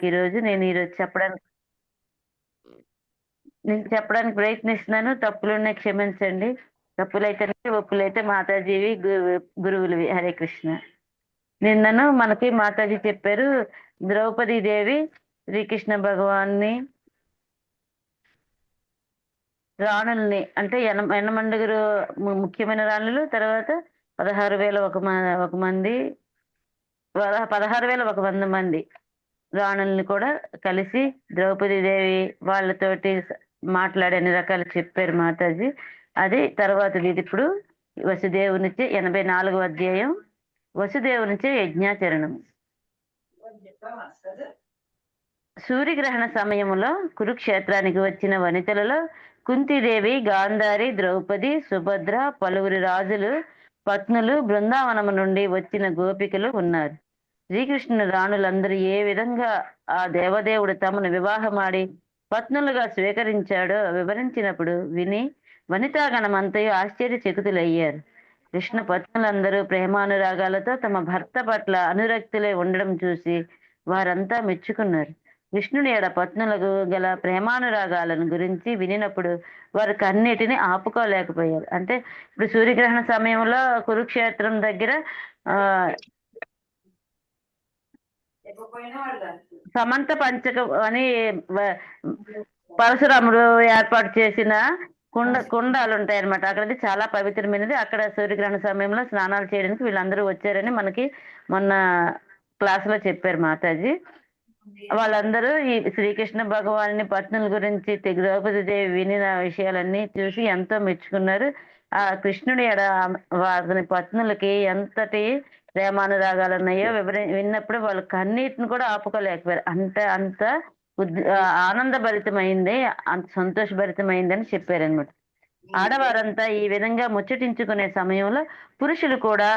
ఈరోజు నేను చెప్పడానికి ప్రయత్నిస్తున్నాను. తప్పులున్నాయి క్షమించండి. తప్పులైతే ఒప్పులైతే మాతాజీవి గురువులవి. హరే కృష్ణ. నిన్నను మనకి మాతాజీ చెప్పారు, ద్రౌపదీ దేవి శ్రీకృష్ణ భగవాన్ని రాణుల్ని అంటే ఎనమండుగురు ముఖ్యమైన రాణులు, తర్వాత 16,000 ఒక మంది 16,000 మంది రాణుల్ని కూడా కలిసి ద్రౌపదీ దేవి వాళ్ళతోటి మాట్లాడి అన్ని రకాలు చెప్పారు మాతాజీ. అది తర్వాత ఇది ఇప్పుడు వసుదేవునిచే 84వ అధ్యాయం, వసుదేవునిచే యజ్ఞాచరణం. సూర్యగ్రహణ సమయంలో కురుక్షేత్రానికి వచ్చిన వనితలలో కుంతీదేవి, గాంధారి, ద్రౌపది, సుభద్ర, పలువురి రాజులు పత్నులు, బృందావనము నుండి వచ్చిన గోపికలు ఉన్నారు. శ్రీకృష్ణుని రాణులందరూ ఏ విధంగా ఆ దేవదేవుడు తమను వివాహమాడి పత్నులుగా స్వీకరించాడో వివరించినప్పుడు విని వనితాగణమంతయు ఆశ్చర్యచకితులయ్యారు. కృష్ణ పత్నులందరూ ప్రేమానురాగాలతో తమ భర్త పట్ల అనురక్తులై ఉండడం చూసి వారంతా మెచ్చుకున్నారు. కృష్ణుని ఎడ పత్నులకు గల ప్రేమానురాగాలను గురించి వినినప్పుడు వారు కన్నీటిని ఆపుకోలేకపోయారు. అంటే ఇప్పుడు సూర్యగ్రహణ సమయంలో కురుక్షేత్రం దగ్గర ఆ సమంత పంచకం అని పరశురాముడు ఏర్పాటు చేసిన కుండాలు ఉంటాయన్నమాట. అక్కడ చాలా పవిత్రమైనది. అక్కడ సూర్యగ్రహణ సమయంలో స్నానాలు చేయడానికి వీళ్ళందరూ వచ్చారని మనకి మొన్న క్లాస్ లో చెప్పారు మాతాజీ. వాళ్ళందరూ ఈ శ్రీకృష్ణ భగవాని పత్నుల గురించి ద్రౌపది దేవి వినిన విషయాలన్నీ చూసి ఎంతో మెచ్చుకున్నారు. ఆ కృష్ణుడి ఎడ వారి పత్నులకి ఎంతటి ప్రేమానురాగాలు ఉన్నాయో విన్నప్పుడు వాళ్ళు కన్నీటిని కూడా ఆపుకోలేకపోయారు. అంత ఆనందభరితమైంది, అంత సంతోషభరితమైందని చెప్పారనమాట. ఆడవారంతా ఈ విధంగా ముచ్చటించుకునే సమయంలో పురుషులు కూడా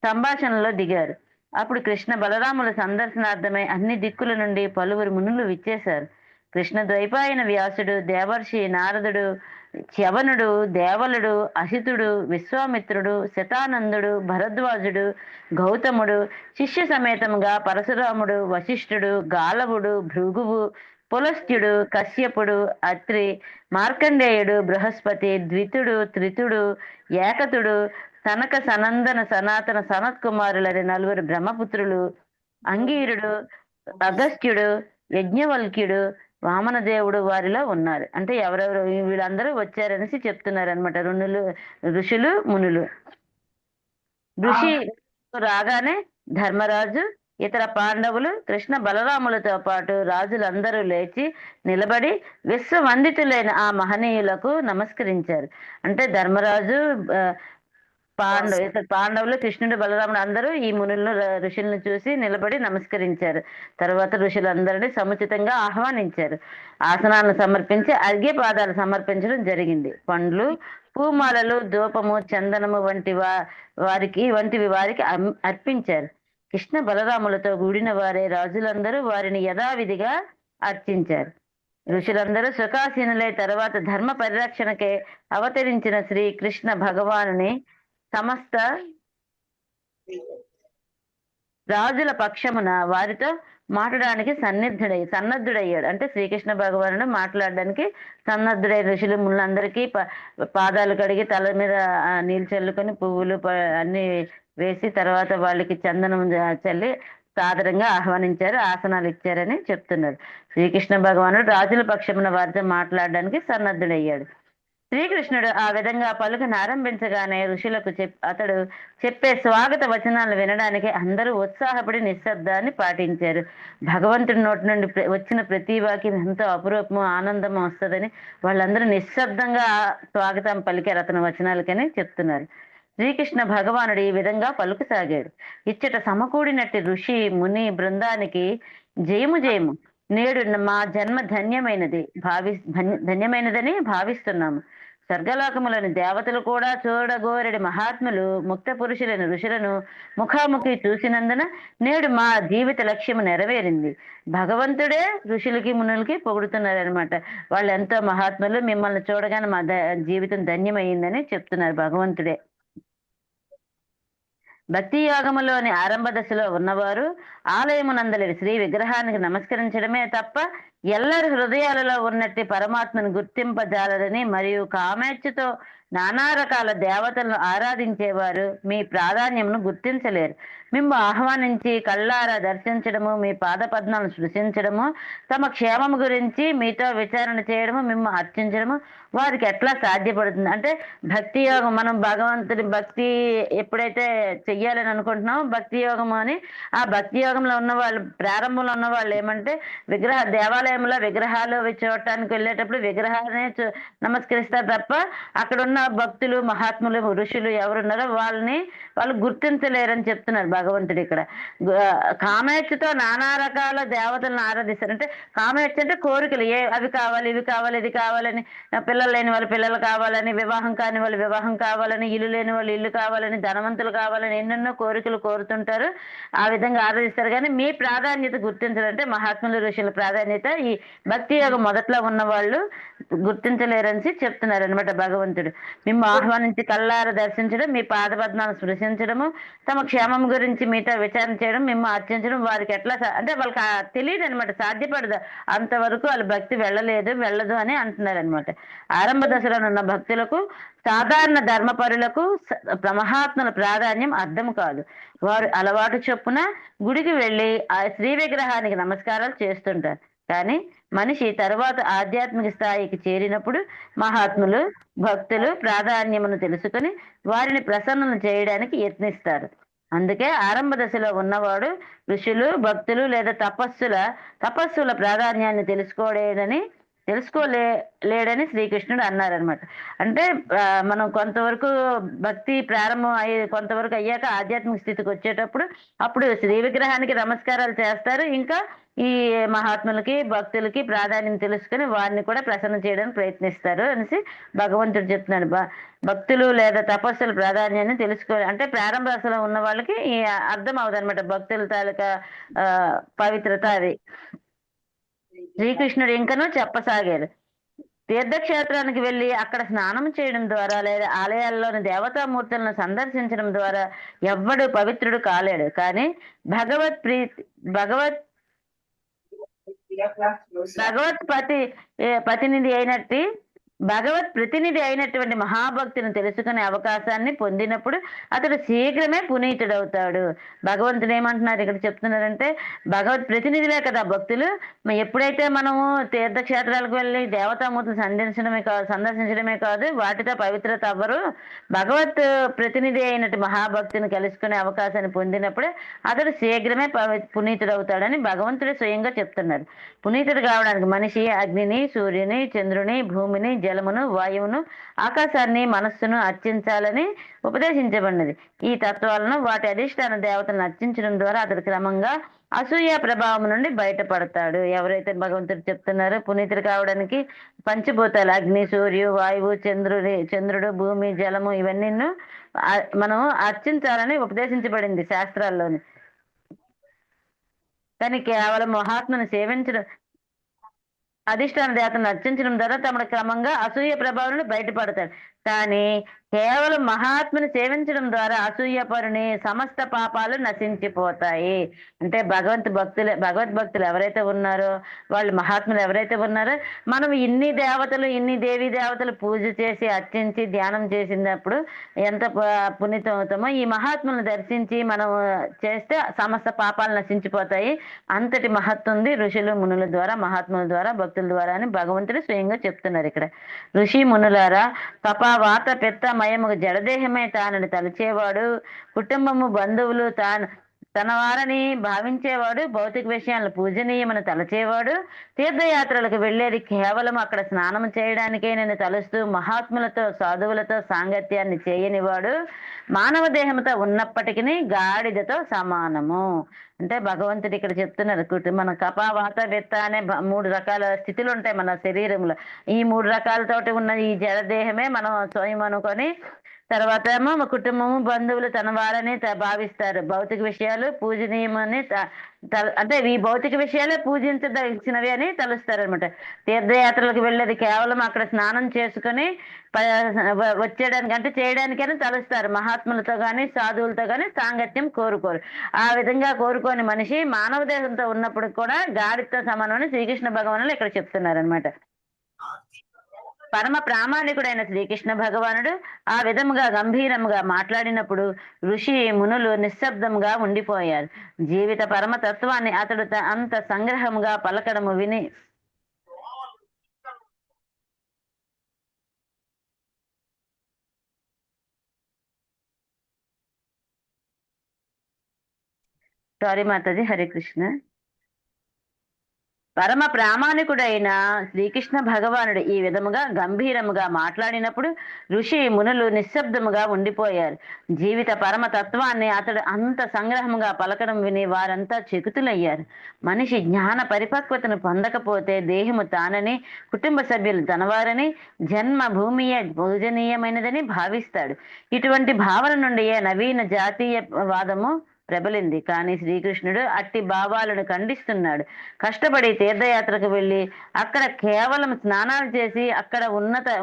సంభాషణలో దిగారు. అప్పుడు కృష్ణ బలరాముల సందర్శనార్థమై అన్ని దిక్కుల నుండి పలువురు మునులు విచ్చేశారు. కృష్ణ ద్వైపాయన వ్యాసుడు, దేవర్షి నారదుడు, చ్యవనుడు, దేవలుడు, అహితుడు, విశ్వామిత్రుడు, శతానందుడు, భరద్వాజుడు, గౌతముడు, శిష్య సమేతముగా పరశురాముడు, వశిష్ఠుడు, గాలవుడు, భృగువు, పులస్త్యుడు, కశ్యపుడు, అత్రి, మార్కండేయుడు, బృహస్పతి, ద్వితుడు, త్రితుడు, ఏకతుడు, సనక, సనందన, సనాతన, సనత్ కుమారులని 4 బ్రహ్మపుత్రులు, అంగీరుడు, అగస్త్యుడు, యజ్ఞవల్క్యుడు, వామనదేవుడు వారిలో ఉన్నారు. అంటే ఎవరెవరు వీళ్ళందరూ వచ్చారనేసి చెప్తున్నారు అనమాట. ఋషులు, మునులు. ఋషి రాగానే ధర్మరాజు, ఇతర పాండవులు, కృష్ణ బలరాములతో పాటు రాజులందరూ లేచి నిలబడి విశ్వవందితులైన ఆ మహనీయులకు నమస్కరించారు. అంటే ధర్మరాజు, పాండవులు, కృష్ణుడు, బలరాముడు అందరూ ఈ మునులను, ఋషులను చూసి నిలబడి నమస్కరించారు. తర్వాత ఋషులందరినీ సముచితంగా ఆహ్వానించారు. ఆసనాలను సమర్పించి అర్ఘ్యపాదాలు సమర్పించడం జరిగింది. పండ్లు, పూమాలలు, ధూపము, చందనము వంటివి వారికి అర్పించారు. కృష్ణ బలరాములతో కూడిన వారే రాజులందరూ వారిని యథావిధిగా అర్చించారు. ఋషులందరూ సుఖాసీనులై తర్వాత ధర్మ పరిరక్షణకే అవతరించిన శ్రీ కృష్ణ భగవానుని సమస్త రాజుల పక్షమున వారితో మాట్లాడడానికి సన్నద్ధుడయ్యాడు. అంటే శ్రీకృష్ణ భగవానుడు మాట్లాడడానికి సన్నద్ధుడై ఋషులు ముళ్ళందరికీ పాదాలు కడిగి తల మీద నీళ్ళు చల్లుకొని పువ్వులు అన్ని వేసి తర్వాత వాళ్ళకి చందనం చల్లి సాదరంగా ఆహ్వానించారు, ఆసనాలు ఇచ్చారని చెప్తున్నారు. శ్రీకృష్ణ భగవానుడు రాజుల పక్షమున వారితో మాట్లాడడానికి సన్నద్ధుడయ్యాడు. శ్రీకృష్ణుడు ఆ విధంగా పలుకును ఆరంభించగానే ఋషులకు అతడు చెప్పే స్వాగత వచనాలు వినడానికి అందరూ ఉత్సాహపడి నిశ్శబ్దాన్ని పాటించారు. భగవంతుడి నోటి నుండి వచ్చిన ప్రతి వాక్యం ఎంతో అపురూపము, ఆనందము వస్తుందని వాళ్ళందరూ నిశ్శబ్దంగా స్వాగతం పలికారు అతని వచనాలకని చెప్తున్నారు. శ్రీకృష్ణ భగవానుడు ఈ విధంగా పలుకుసాగాడు. ఇచ్చట సమకూడినట్టు ఋషి ముని బృందానికి జయము జయము. నేడు మా జన్మ ధన్యమైనదని భావిస్తున్నాము. స్వర్గలోకములను దేవతలు కూడా చూడగోరెడి మహాత్ములు, ముక్త పురుషులను, ఋషులను ముఖాముఖి చూసినందున నేడు మా జీవిత లక్ష్యము నెరవేరింది. భగవంతుడే ఋషులకి మునులకి పొగుడుతున్నారనమాట. వాళ్ళు ఎంతో మహాత్ములు, మిమ్మల్ని చూడగానే మా జీవితం ధన్యమైందని చెప్తున్నారు భగవంతుడే. భక్తి యోగములోని ఆరంభ దశలో ఉన్నవారు ఆలయమునందలి శ్రీ విగ్రహానికి నమస్కరించడమే తప్ప ఎల్లరి హృదయాలలో ఉన్నట్టి పరమాత్మను గుర్తింపజాలరని మరియు కామేచ్ఛతో నానా రకాల దేవతలను ఆరాధించేవారు మీ ప్రాధాన్యమును గుర్తించలేరు. మిమ్ము ఆహ్వానించి కళ్ళారా దర్శించడము, మీ పాద పద్మాలను సృశించడము, తమ క్షేమము గురించి మీతో విచారణ చేయడము, మిమ్ము అర్చించడము వారికి ఎట్లా సాధ్యపడుతుంది? అంటే భక్తి యోగం, మనం భగవంతుడి భక్తి ఎప్పుడైతే చెయ్యాలని అనుకుంటున్నామో భక్తి యోగం అని, ఆ భక్తి యోగంలో ఉన్న వాళ్ళు, ప్రారంభంలో ఉన్న వాళ్ళు ఏమంటే దేవాలయంలో విగ్రహాలు అవి చూడటానికి వెళ్ళేటప్పుడు విగ్రహాన్ని నమస్కరిస్తారు తప్ప అక్కడ ఉన్న భక్తులు, మహాత్ములు, ఋషులు ఎవరున్నారో వాళ్ళు గుర్తించలేరని చెప్తున్నారు భగవంతుడు ఇక్కడ. కామేచ్ఛతో నానా రకాల దేవతలను ఆరాధిస్తారు. అంటే కామేచ్ఛ అంటే కోరికలు, అవి కావాలి, ఇవి కావాలి, ఇది కావాలని, పిల్లలు లేని వాళ్ళు పిల్లలు కావాలని, వివాహం కాని వాళ్ళు వివాహం కావాలని, ఇల్లు లేని వాళ్ళు ఇల్లు కావాలని, ధనవంతులు కావాలని ఎన్నెన్నో కోరికలు కోరుతుంటారు. ఆ విధంగా ఆరాధిస్తారు. కానీ మీ ప్రాధాన్యత గుర్తించాలంటే మహాత్ములు, ఋషుల ప్రాధాన్యత ఈ భక్తి యోగం మొదట్లో ఉన్న వాళ్ళు గుర్తించలేరని చెప్తున్నారు అనమాట భగవంతుడు. మిమ్ము ఆహ్వానించి కళ్ళారా దర్శించడం, మీ పాదపద్మాలను స్పృశించడము, తమ క్షేమం గురించి మీతో విచారణ చేయడం, మిమ్ము అర్చించడం వారికి ఎట్లా అంటే వాళ్ళకి తెలియదు అనమాట, సాధ్యపడదు. అంతవరకు వాళ్ళ భక్తి వెళ్ళదు అని అంటున్నారు అనమాట. ఆరంభ దశలో ఉన్న భక్తులకు, సాధారణ ధర్మపరులకు మహాత్ముల ప్రాధాన్యం అర్థం కాదు. వారు అలవాటు చొప్పున గుడికి వెళ్ళి ఆ శ్రీ విగ్రహానికి నమస్కారాలు చేస్తుంటారు. కానీ మనిషి తరువాత ఆధ్యాత్మిక స్థాయికి చేరినప్పుడు మహాత్ములు, భక్తులు ప్రాధాన్యమును తెలుసుకుని వారిని ప్రసన్నం చేయడానికి యత్నిస్తారు. అందుకే ఆరంభ దశలో ఉన్నవాడు ఋషులు, భక్తులు లేదా తపస్సుల ప్రాధాన్యాన్ని తెలుసుకోలేడని శ్రీకృష్ణుడు అన్నారనమాట. అంటే మనం కొంతవరకు భక్తి ప్రారంభం కొంతవరకు అయ్యాక ఆధ్యాత్మిక స్థితికి వచ్చేటప్పుడు అప్పుడు శ్రీ విగ్రహానికి నమస్కారాలు చేస్తారు. ఇంకా ఈ మహాత్ములకి, భక్తులకి ప్రాధాన్యం తెలుసుకుని వారిని కూడా ప్రసన్నం చేయడానికి ప్రయత్నిస్తారు అనేసి భగవంతుడు చెప్తున్నాడు. భక్తులు లేదా తపస్సుల ప్రాధాన్యాన్ని తెలుసుకోవాలి అంటే ప్రారంభ దశలో ఉన్న వాళ్ళకి అర్థం అవుతుంది అనమాట భక్తుల తాలూకా పవిత్రత. అది శ్రీకృష్ణుడు ఇంకనూ చెప్పసాగారు. తీర్థక్షేత్రానికి వెళ్ళి అక్కడ స్నానం చేయడం ద్వారా లేదా ఆలయాల్లోని దేవతామూర్తులను సందర్శించడం ద్వారా ఎవ్వడు పవిత్రుడు కాలేడు. కానీ భగవత్ ప్రతినిధి అయినటువంటి మహాభక్తిని తెలుసుకునే అవకాశాన్ని పొందినప్పుడు అతడు శీఘ్రమే పునీతుడవుతాడు. భగవంతుడు ఏమంటున్నారు ఇక్కడ చెప్తున్నారంటే, భగవత్ ప్రతినిధిలే కదా భక్తులు. ఎప్పుడైతే మనము తీర్థక్షేత్రాలకు వెళ్ళి దేవతామూర్తులు సందర్శించడమే కాదు వాటితో పవిత్రత అవ్వరు, భగవత్ ప్రతినిధి అయినట్టు మహాభక్తిని కలుసుకునే అవకాశాన్ని పొందినప్పుడే అతడు శీఘ్రమే పునీతుడవుతాడని భగవంతుడే స్వయంగా చెప్తున్నారు. పునీతుడు కావడానికి మనిషి అగ్నిని, సూర్యుని, చంద్రుని, భూమిని, జలమును, వాయువును, ఆకాశాన్ని, మనస్సును అర్చించాలని ఉపదేశించబడినది. ఈ తత్వాలను వాటి అధిష్టాన దేవతలను అర్చించడం ద్వారా అతడు క్రమంగా అసూయ ప్రభావం నుండి బయటపడతాడు. ఎవరైతే భగవంతుడు చెప్తున్నారో పునీతుడు కావడానికి పంచభూతాలు అగ్ని, సూర్యు, వాయువు, చంద్రుడు, భూమి, జలము ఇవన్నీ మనం అర్చించాలని ఉపదేశించబడింది శాస్త్రాల్లోని. కానీ కేవలం మహాత్మను సేవించడం, అధిష్టాన దేవతను అర్చించడం ద్వారా తమ క్రమంగా అసూయ ప్రభావం బయటపడతాడు. కానీ కేవలం మహాత్ముని సేవించడం ద్వారా అసూయపరుని సమస్త పాపాలు నశించిపోతాయి. అంటే భగవద్భక్తులు ఎవరైతే ఉన్నారో, వాళ్ళు మహాత్ములు ఎవరైతే ఉన్నారో, మనం ఇన్ని దేవీ దేవతలు పూజ చేసి అర్చించి ధ్యానం చేసినప్పుడు ఎంత పునీతం అవుతామో, ఈ మహాత్ములను దర్శించి మనం చేస్తే సమస్త పాపాలు నశించిపోతాయి. అంతటి మహత్వం ఉంది ఋషులు, మునుల ద్వారా, మహాత్ముల ద్వారా, భక్తుల ద్వారా అని భగవంతుడు స్వయంగా చెప్తున్నారు ఇక్కడ. ఋషి మునులారా, తప, వాత, పెత్త మయముగా జడదేహమే తానని తలచేవాడు, కుటుంబము, బంధువులు తన వారని భావించేవాడు, భౌతిక విషయాలను పూజనీయమని తలచేవాడు, తీర్థయాత్రలకు వెళ్ళేది కేవలం అక్కడ స్నానం చేయడానికే నేను తలుస్తూ మహాత్ములతో, సాధువులతో సాంగత్యాన్ని చేయనివాడు మానవ దేహంతో ఉన్నప్పటికీ గాడిదతో సమానము. అంటే భగవంతుడు ఇక్కడ చెప్తున్నారు, మన కప, వాత, వెత్త అనే 3 రకాల స్థితులు ఉంటాయి మన శరీరంలో. ఈ 3 రకాలతోటి ఉన్న ఈ జడదేహమే మనం స్వయం అనుకొని తర్వాత ఏమో మా కుటుంబము, బంధువులు తన వారని భావిస్తారు. భౌతిక విషయాలు పూజనీయమని అంటే ఈ భౌతిక విషయాలే పూజించదలిసినవి అని తలుస్తారనమాట. తీర్థయాత్రలకు వెళ్ళేది కేవలం అక్కడ స్నానం చేసుకొని ప వచ్చేయడానికి అంటే చేయడానికని తలుస్తారు. మహాత్ములతో గాని, సాధువులతో గాని సాంగత్యం కోరుకోరు. ఆ విధంగా కోరుకోని మనిషి మానవ దేహంతో ఉన్నప్పుడు కూడా గాడిదతో సమానమని శ్రీకృష్ణ భగవానులు ఇక్కడ చెప్తున్నారనమాట. పరమ ప్రామాణికుడైన శ్రీకృష్ణ భగవానుడు ఆ విధముగా గంభీరముగా మాట్లాడినప్పుడు ఋషి మునులు నిశ్శబ్దముగా ఉండిపోయారు. జీవిత పరమతత్వాన్ని అతడు అంత సంగ్రహముగా పలకడము విని సారీ మాతాజీ, హరే కృష్ణ. పరమ ప్రామాణికుడైన శ్రీకృష్ణ భగవానుడు ఈ విధముగా గంభీరముగా మాట్లాడినప్పుడు ఋషి మునులు నిశ్శబ్దముగా ఉండిపోయారు. జీవిత పరమ తత్వాన్ని అతడు అంత సంగ్రహముగా పలకడం విని వారంతా చెకుతులయ్యారు. మనిషి జ్ఞాన పరిపక్వతను పొందకపోతే దేహము తానని, కుటుంబ సభ్యులు తనవారని, జన్మ భూమియే పూజనీయమైనదని భావిస్తాడు. ఇటువంటి భావన నుండియే నవీన జాతీయవాదము ప్రబలింది. కానీ శ్రీకృష్ణుడు అట్టి భావాలను ఖండిస్తున్నాడు. కష్టపడి తీర్థయాత్రకు వెళ్ళి అక్కడ కేవలం స్నానాలు చేసి అక్కడ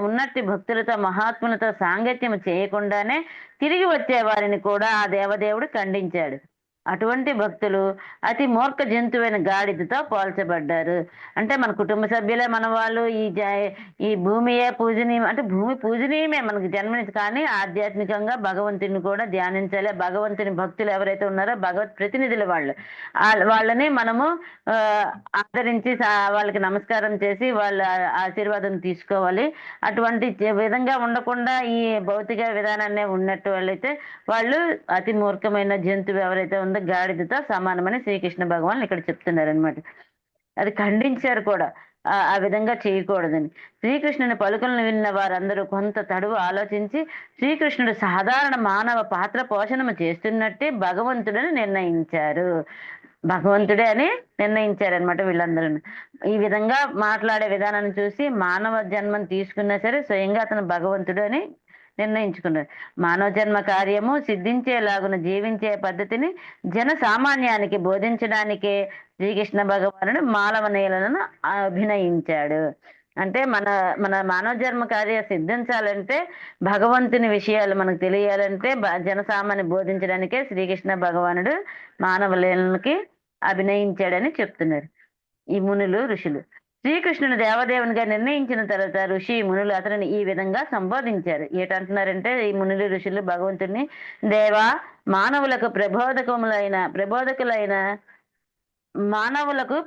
ఉన్నట్టి భక్తులతో, మహాత్ములతో సాంగత్యం చేయకుండానే తిరిగి వచ్చే వారిని కూడా ఆ దేవదేవుడు ఖండించాడు. అటువంటి భక్తులు అతి మూర్ఖ జంతువైన గాడిదతో పోల్చబడ్డారు. అంటే మన కుటుంబ సభ్యులే మన వాళ్ళు, ఈ భూమియే పూజనీయం అంటే భూమి పూజనీయమే మనకు జన్మనిచ్చి, కానీ ఆధ్యాత్మికంగా భగవంతుని కూడా ధ్యానించాలి. భగవంతుని భక్తులు ఎవరైతే ఉన్నారో భగవత్ ప్రతినిధులు వాళ్ళని మనము ఆదరించి వాళ్ళకి నమస్కారం చేసి వాళ్ళ ఆశీర్వాదం తీసుకోవాలి. అటువంటి విధంగా ఉండకుండా ఈ భౌతిక విధానాన్ని ఉన్నట్టు వాళ్ళైతే వాళ్ళు అతి మూర్ఖమైన జంతువు ఎవరైతే ఉందో గాడిదతో సమానమని శ్రీకృష్ణ భగవాన్ ఇక్కడ చెప్తున్నారనమాట. అది ఖండించారు కూడా, ఆ విధంగా చేయకూడదని. శ్రీకృష్ణుని పలుకులను విన్న వారందరూ కొంత తడువు ఆలోచించి శ్రీకృష్ణుడు సాధారణ మానవ పాత్ర పోషణము చేస్తున్నట్టే భగవంతుడని నిర్ణయించారు. భగవంతుడే అని నిర్ణయించారనమాట వీళ్ళందరూ. ఈ విధంగా మాట్లాడే విధానాన్ని చూసి మానవ జన్మను తీసుకున్నా సరే స్వయంగా అతను భగవంతుడు అని నిర్ణయించుకున్నారు. మానవ జన్మ కార్యము సిద్ధించేలాగున జీవించే పద్ధతిని జన సామాన్యానికి బోధించడానికే శ్రీకృష్ణ భగవానుడు మానవ నేలను అభినయించాడు. అంటే మన మన మానవ జన్మ కార్య సిద్ధించాలంటే, భగవంతుని విషయాలు మనకు తెలియాలంటే జనసామాన్య బోధించడానికే శ్రీకృష్ణ భగవానుడు మానవ లీలకి అభినయించాడని చెప్తున్నారు ఈ మునులు, ఋషులు. శ్రీకృష్ణుని దేవదేవునిగా నిర్ణయించిన తర్వాత ఋషి మునులు అతనిని ఈ విధంగా సంబోధించారు. ఏటంటున్నారంటే ఈ మునులు ఋషులు భగవంతుని, దేవా, మానవులకు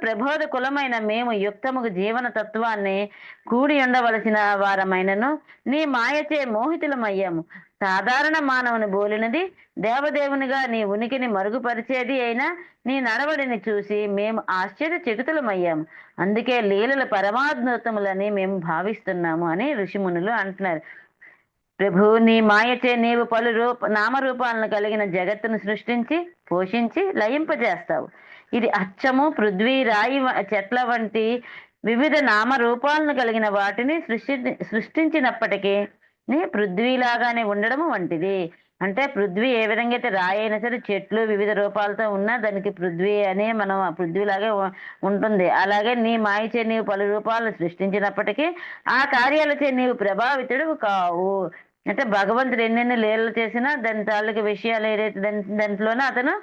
ప్రబోధకులమైన మేము యుక్తముకు జీవన తత్వాన్ని కూడి ఉండవలసిన వారమైనను నీ మాయచే మోహితులమయ్యాము. సాధారణ మానవుని బోలినది దేవదేవునిగా నీ ఉనికిని మరుగుపరిచేది అయినా నీ నడవడిని చూసి మేము ఆశ్చర్యచకితులమయ్యాము. అందుకే లీలల పరమాద్భుతములని మేము భావిస్తున్నాము అని ఋషిమునులు అంటున్నారు. ప్రభు, నీ మాయచే నీవు పలు నామరూపాలను కలిగిన జగత్తును సృష్టించి పోషించి లయింపజేస్తావు. ఇది అచ్చము పృథ్వీ, రాయి, చెట్ల వంటి వివిధ నామరూపాలను కలిగిన వాటిని సృష్టించినప్పటికీ పృథ్వీలాగానే ఉండడం వంటిది. అంటే పృథ్వీ ఏ విధంగా అయితే రాయి అయినా సరే చెట్లు వివిధ రూపాలతో ఉన్నా దానికి పృథ్వీ అనే మనం పృథ్వీలాగే ఉంటుంది. అలాగే నీ మాయచే నీవు పలు రూపాలను సృష్టించినప్పటికీ ఆ కార్యాలచే నీవు ప్రభావితుడు కావు. అంటే భగవంతుడు ఎన్నెన్ని లీలలు చేసినా దాని తాలూకు విషయాలు ఏదైతే దాంట్లోనే అతను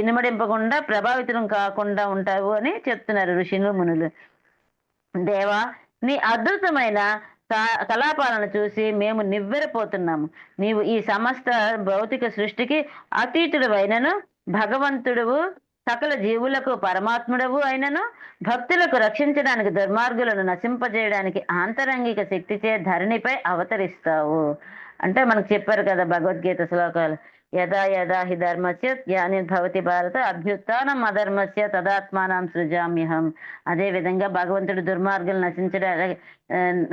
ఇనుమడింపకుండా ప్రభావితం కాకుండా ఉంటావు అని చెప్తున్నారు ఋషులు మునులు. దేవా, నీ అద్భుతమైన కలాపాలను చూసి మేము నివ్వెరపోతున్నాము. నీవు ఈ సమస్త భౌతిక సృష్టికి అతీతుడవైనను, భగవంతుడువు, సకల జీవులకు పరమాత్ముడవు అయినను, భక్తులకు రక్షించడానికి, దుర్మార్గులను నశింపజేయడానికి ఆంతరంగిక శక్తిచే ధరణిపై అవతరిస్తావు. అంటే మనకు చెప్పారు కదా భగవద్గీత శ్లోకాలు, యదా యదా హి ధర్మస్య గ్లానిర్భవతి భారత అభ్యుత్థానం అధర్మస్య తదాత్మానం సృజామ్యహం. అదే విధంగా భగవంతుడు దుర్మార్గులు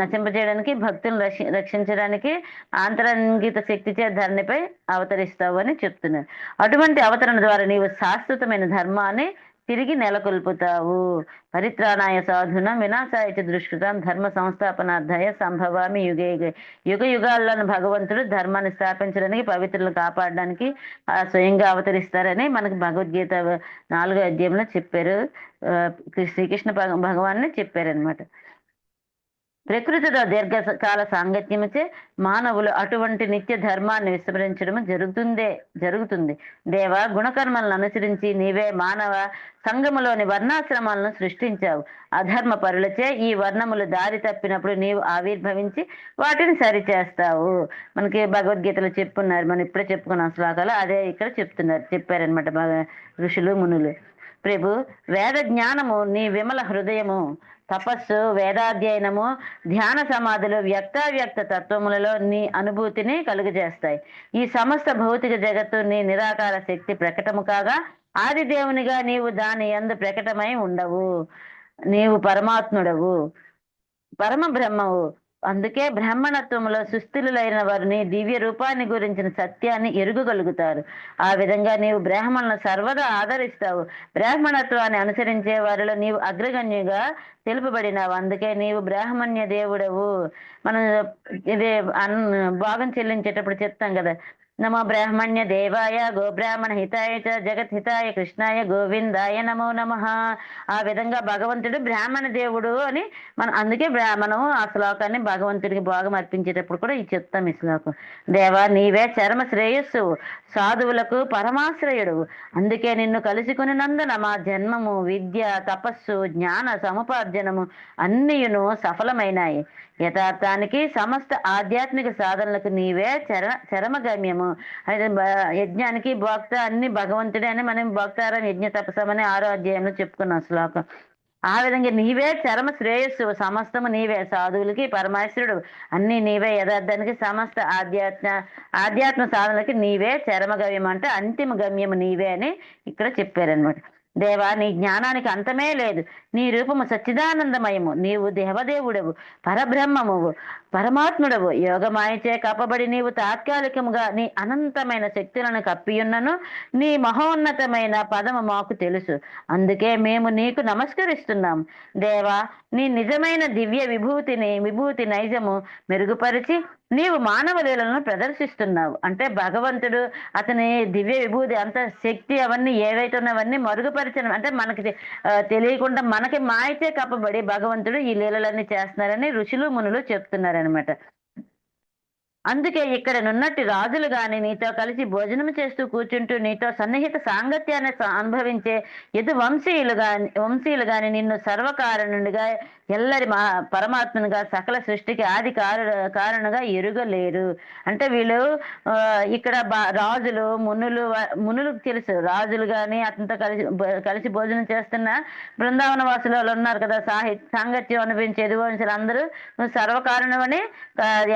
నశింపజేయడానికి, భక్తులను రక్షించడానికి ఆంతరంగిత శక్తిచే ధరణిపై అవతరిస్తావు అని చెప్తున్నారు. అటువంటి అవతరణ ద్వారా నీవు శాశ్వతమైన ధర్మాన్ని తిరిగి నెలకొల్పుతావు. పరిత్రాణాయ సాధున వినాశాయ చ దుష్కృతం ధర్మ సంస్థాపనార్థాయ సంభవామి యుగే యుగే. యుగ యుగాలను భగవంతుడు ధర్మాన్ని స్థాపించడానికి, పవిత్రులను కాపాడడానికి స్వయంగా అవతరిస్తారని మనకు భగవద్గీత 4వ అధ్యాయంలో చెప్పారు. శ్రీకృష్ణ భగవాన్ని చెప్పారనమాట. ప్రకృతితో దీర్ఘకాల సాంగత్యముచే మానవులు అటువంటి నిత్య ధర్మాన్ని విస్మరించడం జరుగుతుంది. దేవ, గుణకర్మలను అనుసరించి నీవే మానవ సంఘములోని వర్ణాశ్రమాలను సృష్టించావు. అధర్మ పరులచే ఈ వర్ణములు దారి తప్పినప్పుడు నీవు ఆవిర్భవించి వాటిని సరిచేస్తావు. మనకి భగవద్గీతలో చెప్పున్నారు, మనం ఇప్పుడే చెప్పుకున్న శ్లోకాలు అదే ఇక్కడ చెప్పారనమాట ఋషులు మునులు. ప్రభు, వేద జ్ఞానము, నీ విమల హృదయము, తపస్సు, వేదాధ్యయనము, ధ్యాన సమాధులు వ్యక్తావ్యక్త తత్వములలో నీ అనుభూతిని కలుగజేస్తాయి. ఈ సమస్త భౌతిక జగత్తు నీ నిరాకార శక్తి ప్రకటము కాగా ఆది దేవునిగా నీవు దాని యందు ప్రకటమై ఉండవు. నీవు పరమాత్ముడవు, పరమ బ్రహ్మవు. అందుకే బ్రాహ్మణత్వంలో సుస్థిరులైన వారు నీ దివ్య రూపాన్ని గురించిన సత్యాన్ని ఎరుగగలుగుతారు. ఆ విధంగా నీవు బ్రాహ్మణులను సర్వదా ఆదరిస్తావు. బ్రాహ్మణత్వాన్ని అనుసరించే వారిలో నీవు అగ్రగణ్యుగా తెలుపబడినావు. అందుకే నీవు బ్రాహ్మణ్య దేవుడవు. మనం ఇదే భాగం చెల్లించేటప్పుడు చెప్తాం కదా, నమో బ్రాహ్మణ్య దేవాయ గో బ్రాహ్మణ హితాయ చ జగత్ హితాయ కృష్ణాయ గోవిందాయ నమో నమః. ఆ విధంగా భగవంతుడు బ్రాహ్మణ దేవుడు అని అందుకే మనం ఆ శ్లోకాన్ని భగవంతుడికి భోగం అర్పించేటప్పుడు కూడా చెప్తాం ఈ శ్లోకం. దేవా, నీవే చరమ శ్రేయస్సు, సాధువులకు పరమాశ్రయుడు. అందుకే నిన్ను కలుసుకునినందున మా జన్మము, విద్య, తపస్సు, జ్ఞాన సముపార్జనము అన్నియును సఫలమైనాయి. యథార్థానికి సమస్త ఆధ్యాత్మిక సాధనలకు నీవే చరమగమ్యము. అయితే యజ్ఞానికి భోక్త అన్ని భగవంతుడే అని మనం భోక్తారం యజ్ఞ తపసమని 6వ అధ్యాయంలో చెప్పుకున్నాం శ్లోకం. ఆ విధంగా నీవే చరమ శ్రేయస్సు, సమస్తము నీవే, సాధువులకి పరమేశ్వరుడు, అన్ని నీవే, యథార్థానికి సమస్త ఆధ్యాత్మ సాధనలకి నీవే చరమగమ్యం, అంటే అంతిమ గమ్యము నీవే అని ఇక్కడ చెప్పారనమాట. దేవా, నీ జ్ఞానానికి అంతమే లేదు. నీ రూపము సచ్చిదానందమయము. నీవు దేవదేవుడవు, పరబ్రహ్మమువు, పరమాత్ముడవు. యోగమాయచే కప్పబడి నీవు తాత్కాలికముగా నీ అనంతమైన శక్తులను కప్పియున్నను నీ మహోన్నతమైన పదము మాకు తెలుసు. అందుకే మేము నీకు నమస్కరిస్తున్నాం. దేవా, నీ నిజమైన దివ్య విభూతి నైజము మెరుగుపరిచి నీవు మానవ లీలను ప్రదర్శిస్తున్నావు. అంటే భగవంతుడు అతని దివ్య విభూతి అంత శక్తి అవన్నీ ఏవైతే ఉన్నవన్నీ మరుగుపరిచిన, అంటే మనకి తెలియకుండా మనకి మాయచే కప్పబడి భగవంతుడు ఈ లీలలన్నీ చేస్తున్నారని ఋషులు మునులు చెప్తున్నారనమాట. అందుకే ఇక్కడ నున్నట్టు రాజులు గాని నీతో కలిసి భోజనం చేస్తూ కూర్చుంటూ నీతో సన్నిహిత సాంగత్యాన్ని అనుభవించే వంశీయులు గాని నిన్ను సర్వకారణుడిగా, ఎల్లరి పరమాత్మనుగా, సకల సృష్టికి ఆది కారణంగా ఎరుగలేరు. అంటే వీళ్ళు ఇక్కడ రాజులు మునులు తెలుసు. రాజులు గాని అతనితో కలిసి భోజనం చేస్తున్న బృందావన వాసులు ఉన్నారు కదా, సాంగత్యం అనిపించే ఎదువంశులు అందరూ నువ్వు సర్వకారణమని,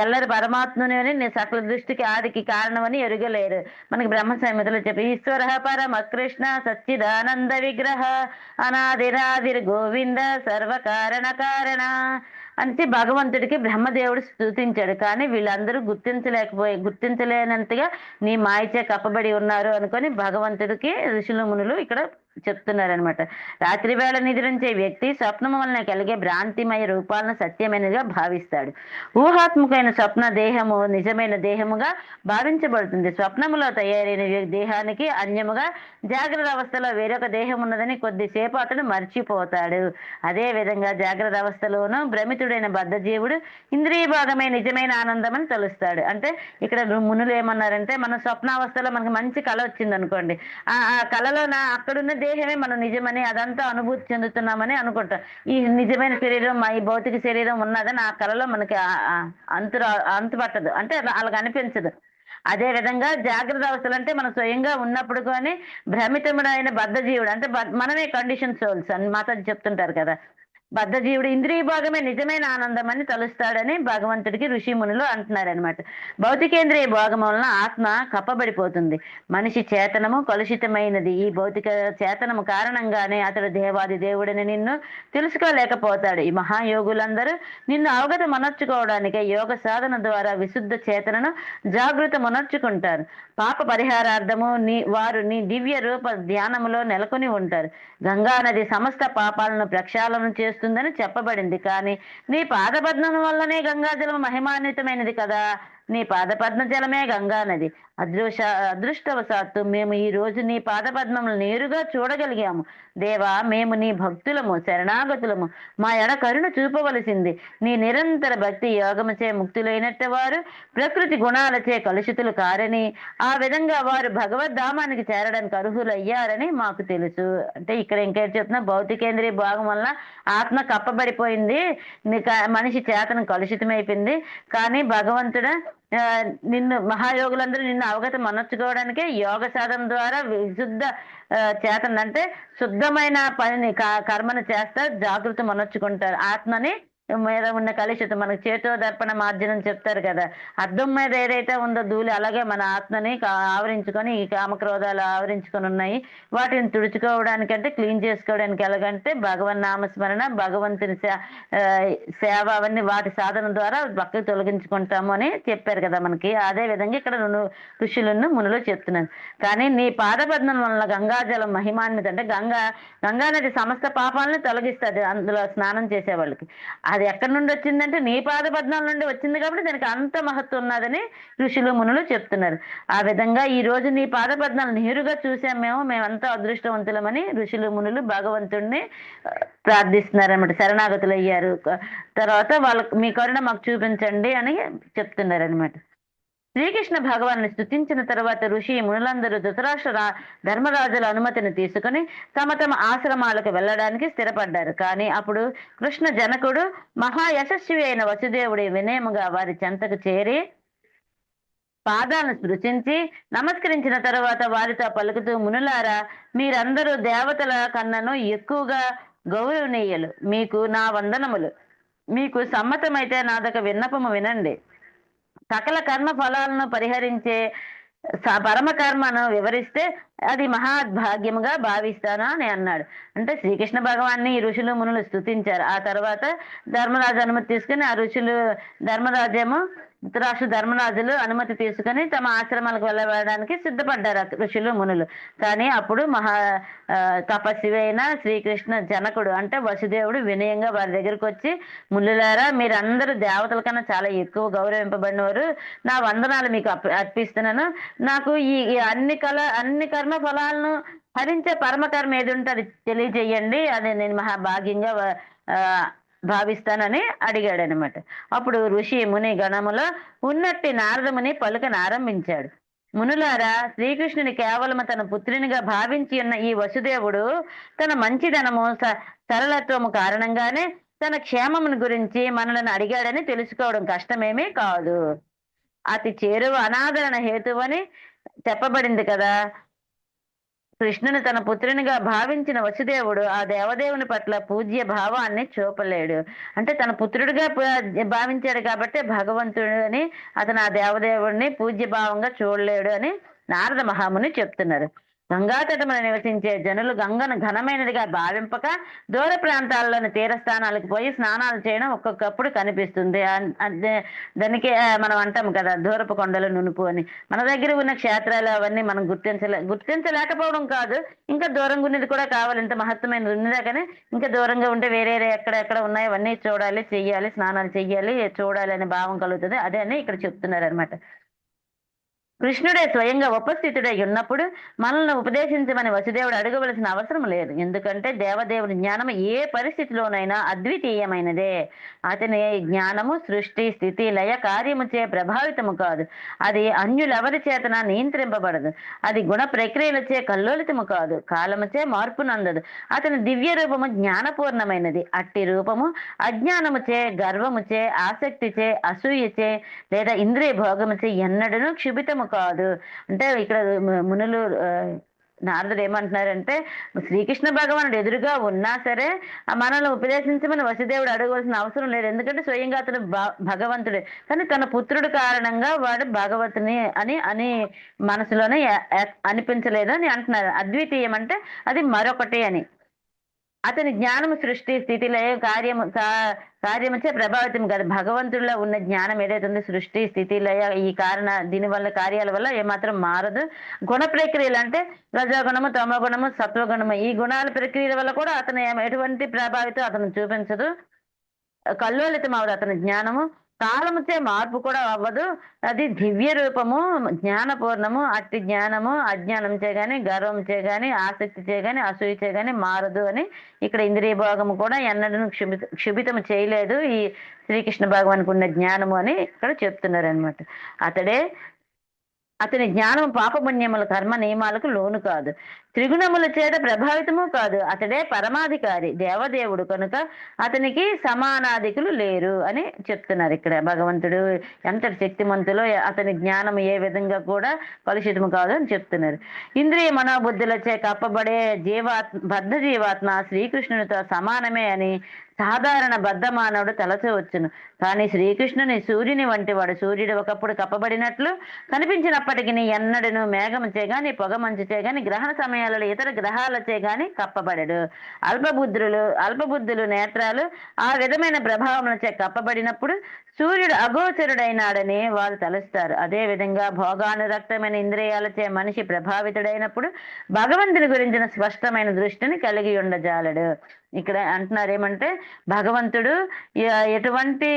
ఎల్లరి పరమాత్మని అని, నీ సకల దృష్టికి ఆదికి కారణమని ఎరుగలేరు. మనకి బ్రహ్మ సంహితలో చెప్పి ఈశ్వర పరమ కృష్ణ సచ్చిదానంద విగ్రహ అనాదిరాదిర్ గోవింద సర్వకారణ అంటే భగవంతుడికి బ్రహ్మదేవుడు స్తుతించాడు. కానీ వీళ్ళందరూ గుర్తించలేనంతగా నీ మాయచే కప్పబడి ఉన్నారు అనుకొని భగవంతుడికి ఋషులు మునులు ఇక్కడ చెప్తున్నారనమాట. రాత్రి వేళ నిద్రించే వ్యక్తి స్వప్నము వలన కలిగే భ్రాంతిమయ రూపాలను సత్యమైనదిగా భావిస్తాడు. ఊహాత్మకమైన స్వప్న దేహము నిజమైన దేహముగా భావించబడుతుంది. స్వప్నములో తయారైన దేహానికి అన్యముగా జాగ్రత్త అవస్థలో వేరొక దేహం ఉన్నదని కొద్దిసేపు అతడు మర్చిపోతాడు. అదే విధంగా జాగ్రత్త అవస్థలోనూ భ్రమితుడైన బద్ధజీవుడు ఇంద్రియ భాగమే నిజమైన ఆనందం అని తెలుస్తాడు. అంటే ఇక్కడ మునులు ఏమన్నారంటే, మన స్వప్నావస్థలో మనకు మంచి కళ వచ్చింది అనుకోండి, ఆ కళలో అక్కడున్న దేహమే మనం నిజమని, అదంతా అనుభూతి చెందుతున్నామని అనుకుంటాం. ఈ నిజమైన శరీరం, ఈ భౌతిక శరీరం ఉన్నదని ఆ కళలో మనకి అంతుపట్టదు, అంటే అలాగ అనిపించదు. అదే విధంగా జాగ్రత్త అవస్థలు అంటే మనం స్వయంగా ఉన్నప్పుడు కానీ భ్రమితముడైన బద్ధజీవుడు, అంటే మనమే కండిషన్ సోల్స్ అని మాత చెప్తుంటారు కదా. బద్ధజీవుడు ఇంద్రియ భాగమే నిజమైన ఆనందం అని తలుస్తాడని భగవంతుడికి ఋషి మునులు అంటున్నారనమాట. భౌతికేంద్రియ భాగం వలన ఆత్మ కప్పబడిపోతుంది. మనిషి చేతనము కలుషితమైనది. ఈ భౌతిక చేతనము కారణంగానే అతడు దేవాది దేవుడిని నిన్ను తెలుసుకోలేకపోతాడు. ఈ మహాయోగులందరూ నిన్ను అవగతమనర్చుకోవడానికే యోగ సాధన ద్వారా విశుద్ధ చేతనను జాగృతమనర్చుకుంటారు. పాప పరిహారార్థము వారు నీ దివ్య రూప ధ్యానములో నెలకొని ఉంటారు. గంగా నది సమస్త పాపాలను ప్రక్షాళన చేస్తుందని చెప్పబడింది. కానీ నీ పాదపద్మం వల్లనే గంగాజలం మహిమాన్వితమైనది కదా. నీ పాదపద్మ జలమే గంగా నది. అదృష్టవశాత్తు మేము ఈ రోజు నీ పాదపద్మములు నేరుగా చూడగలిగాము. దేవా, మేము నీ భక్తులము, శరణాగతులము. మా ఎడ కరుణ చూపవలసింది. నీ నిరంతర భక్తి యోగముచే ముక్తులైనట్టు వారు ప్రకృతి గుణాలచే కలుషితులు కారని, ఆ విధంగా వారు భగవద్ధామానికి చేరడానికి అర్హులయ్యారని మాకు తెలుసు. అంటే ఇక్కడ ఇంకేం చెప్తున్నా, భౌతికేంద్రియ భాగం వల్ల ఆత్మ కప్పబడిపోయింది, మనిషి చేతనం కలుషితమైపోయింది. కానీ భగవంతుడ నిన్ను మహాయోగులందరూ నిన్ను అవగతం అనర్చుకోవడానికే యోగ సాధన ద్వారా విశుద్ధ చేతన అంటే శుద్ధమైన పనిని కర్మను చేస్తారు, జాగృతం అనర్చుకుంటారు. ఆత్మని మీద ఉన్న కలుషితం మనకు చేతో దర్పణ మార్జనం చెప్తారు కదా. అద్దం మీద ఏదైతే ఉందో ధూళి, అలాగే మన ఆత్మని ఆవరించుకొని ఈ కామక్రోధాలు ఆవరించుకొని ఉన్నాయి. వాటిని తుడుచుకోవడానికంటే, క్లీన్ చేసుకోవడానికి ఎలాగంటే భగవన్ నామస్మరణ, భగవంతుని సేవ, అవన్నీ వాటి సాధన ద్వారా పక్కకు తొలగించుకుంటాము అని చెప్పారు కదా మనకి. అదే విధంగా ఇక్కడ ఋషులను మునులు చెప్తున్నారు. కానీ నీ పాదపద్మం వల్ల గంగాజలం మహిమాన్విత అంటే గంగా నది సమస్త పాపాలను తొలగిస్తుంది అందులో స్నానం చేసే వాళ్ళకి. అది ఎక్కడి నుండి వచ్చిందంటే నీ పాదపద్మాల నుండి వచ్చింది కాబట్టి దానికి అంత మహత్వం ఉన్నదని ఋషులు మునులు చెప్తున్నారు. ఆ విధంగా ఈ రోజు నీ పాదపద్మాలు నేరుగా చూసాం మేమంతా అదృష్టవంతులమని ఋషులు మునులు భగవంతుడిని ప్రార్థిస్తున్నారనమాట. శరణాగతులు అయ్యారు. తర్వాత వాళ్ళకు మీ కరుణ మాకు చూపించండి అని చెప్తున్నారనమాట. శ్రీకృష్ణ భగవాన్ని స్తుతించిన తర్వాత ఋషి మునులందరూ ధృతరాష్ట్ర ధర్మరాజుల అనుమతిని తీసుకుని తమ తమ ఆశ్రమాలకు వెళ్ళడానికి స్థిరపడ్డారు. కానీ అప్పుడు కృష్ణ జనకుడు మహా యశస్వి అయిన వసుదేవుడి వినయముగా వారి చెంతకు చేరి పాదాలను స్పృశించి నమస్కరించిన తర్వాత వారితో పలుకుతూ, మునులారా, మీరందరూ దేవతల కన్నను ఎక్కువగా గౌరవనీయులు. మీకు నా వందనములు. మీకు సమ్మతమైతే నాదొక విన్నపము వినండి. సకల కర్మ ఫలాలను పరిహరించే పరమ కర్మను వివరిస్తే అది మహాభాగ్యముగా భావిస్తాను అని అన్నాడు. అంటే శ్రీకృష్ణ భగవాన్ని ఈ ఋషులు మునులు స్తుతించారు. ఆ తర్వాత ధర్మరాజు అనుమతి తీసుకుని ఆ ఋషులు ధర్మరాజులు అనుమతి తీసుకుని తమ ఆశ్రమాలకు వెళ్ళడానికి సిద్ధపడ్డారు ఋషులు మునులు. కానీ అప్పుడు తపస్వి అయిన శ్రీకృష్ణ జనకుడు అంటే వసుదేవుడు వినయంగా వారి దగ్గరికి వచ్చి, మునులారా, మీరందరూ దేవతల కన్నా చాలా ఎక్కువ గౌరవింపబడినవారు. నా వందనాలు మీకు అర్పిస్తున్నాను. నాకు ఈ అన్ని కర్మ ఫలాలను హరించే పరమకర్మ ఏది ఉంటే అది తెలియజేయండి. అది నేను మహాభాగ్యంగా భావిస్తానని అడిగాడు అనమాట. అప్పుడు ఋషి ముని గణములో ఉన్నట్టి నారదముని పలుకనారంభించాడు. మునులారా, శ్రీకృష్ణుని కేవలం తన పుత్రునిగా భావించి ఉన్న ఈ వసుదేవుడు తన మంచిదనము సరళత్వము కారణంగానే తన క్షేమమును గురించి మనలను అడిగాడని తెలుసుకోవడం కష్టమేమీ కాదు. అతి చేరువ అనాదరణ హేతువని చెప్పబడింది కదా. కృష్ణుని తన పుత్రునిగా భావించిన వసుదేవుడు ఆ దేవదేవుని పట్ల పూజ్య భావాన్ని చూపలేడు. అంటే తన పుత్రుడిగా భావించాడు కాబట్టి భగవంతుడిని అతను ఆ దేవదేవుడిని పూజ్య భావంగా చూడలేడు అని నారద మహాముని చెప్తున్నారు. గంగాతటమున నివసించే జనులు గంగను ఘనమైనదిగా భావింపక దూర ప్రాంతాల్లోని తీరస్థానాలకు పోయి స్నానాలు చేయడం ఒక్కొక్కప్పుడు కనిపిస్తుంది. దానికి మనం అంటాం కదా, దూరపు కొండలు నునుపు అని. మన దగ్గర ఉన్న క్షేత్రాలు అవన్నీ మనం గుర్తించలేకపోవడం కాదు, ఇంకా దూరంగా ఉన్నది కూడా కావాలి. ఇంత మహత్తమైన ఉన్నదా కానీ ఇంకా దూరంగా ఉంటే వేరే ఎక్కడెక్కడ ఉన్నాయో అవన్నీ చూడాలి, చెయ్యాలి, స్నానాలు చెయ్యాలి, చూడాలి అనే భావం కలుగుతుంది. అదే అని ఇక్కడ చెప్తున్నారు అనమాట. కృష్ణుడే స్వయంగా ఉపస్థితుడై ఉన్నప్పుడు మనల్ని ఉపదేశించమని వసుదేవుడు అడగవలసిన అవసరం లేదు. ఎందుకంటే దేవదేవుని జ్ఞానం ఏ పరిస్థితిలోనైనా అద్వితీయమైనదే. అతని జ్ఞానము సృష్టి స్థితి లయ కార్యముచే ప్రభావితము కాదు. అది అన్యులెవరి చేతన నియంత్రింపబడదు. అది గుణ ప్రక్రియలచే కల్లోలితము కాదు. కాలముచే మార్పు నందదు. అతని దివ్య రూపము జ్ఞానపూర్ణమైనది. అట్టి రూపము అజ్ఞానముచే, గర్వముచే, ఆసక్తిచే, అసూయచే లేదా ఇంద్రియ భోగముచే ఎన్నడను క్షుభితము కాదు. అంటే ఇక్కడ మునులు నారదుడు ఏమంటున్నారంటే, శ్రీకృష్ణ భగవానుడు ఎదురుగా ఉన్నా సరే మనల్ని ఉపదేశించమని వసుదేవుడు అడగవలసిన అవసరం లేదు. ఎందుకంటే స్వయంగా అతను భగవంతుడే. కానీ తన పుత్రుడు కారణంగా వాడు భగవతుని అని అని మనసులోనే అనిపించలేదు అని అంటున్నారు. అద్వితీయం అంటే అది మరొకటి అని. అతని జ్ఞానము సృష్టి స్థితి లయ కార్యముచే ప్రభావితం కాదు. భగవంతుడిలో ఉన్న జ్ఞానం ఏదైతే ఉందో సృష్టి స్థితి లయ ఈ దీని వల్ల కార్యాల వల్ల ఏమాత్రం మారదు. గుణ ప్రక్రియలు అంటే రజోగుణము తమోగుణము సత్వగుణము ఈ గుణాల ప్రక్రియల వల్ల కూడా అతను ఎటువంటి ప్రభావితం అతను చూపించదు. కల్లోలితం అవదు అతని జ్ఞానము. కాలముచే మార్పు కూడా అవ్వదు. అది దివ్య రూపము జ్ఞానపూర్ణము. అట్టి జ్ఞానము అజ్ఞానం చేయగాని గర్వం చేయగాని ఆసక్తి చేయగాని అసూయ చేయగాని మారదు అని ఇక్కడ ఇంద్రియ భోగము కూడా ఎన్నడూ క్షుభితము చేయలేదు ఈ శ్రీకృష్ణ భగవానికి ఉన్న జ్ఞానము అని ఇక్కడ చెప్తున్నారు అనమాట. అతని జ్ఞానం పాపపుణ్యముల కర్మ నియమాలకు లోను కాదు, త్రిగుణముల చేత ప్రభావితము కాదు. అతడే పరమాధికారి దేవదేవుడు కనుక అతనికి సమానాధికులు లేరు అని చెప్తున్నారు. ఇక్కడ భగవంతుడు ఎంత శక్తిమంతులో అతని జ్ఞానం ఏ విధంగా కూడా కలుషితము కాదు అని చెప్తున్నారు. ఇంద్రియ మనోబుద్ధులచే కప్పబడే బద్ధ జీవాత్మ శ్రీకృష్ణునితో సమానమే అని సాధారణ బద్ధ మానవుడు తలచవచ్చును. కానీ శ్రీకృష్ణుని సూర్యుని వంటి వాడు. సూర్యుడు ఒకప్పుడు కప్పబడినట్లు కనిపించినప్పటికీ ఎన్నడను మేఘము చేయగాని పొగమంచు చేయగాని గ్రహణ సమయాలలో ఇతర గ్రహాలచే గాని కప్పబడడు. అల్పబుద్ధులు నేత్రాలు ఆ విధమైన ప్రభావములచే కప్పబడినప్పుడు సూర్యుడు అగోచరుడైనాడని వారు తలుస్తారు. అదే విధంగా భోగానురక్తమైన ఇంద్రియాలచే మనిషి ప్రభావితుడైనప్పుడు భగవంతుని గురించిన స్పష్టమైన దృష్టిని కలిగి ఉండజాలడు. ఇక్కడ అంటున్నారు ఏమంటే భగవంతుడు ఎటువంటి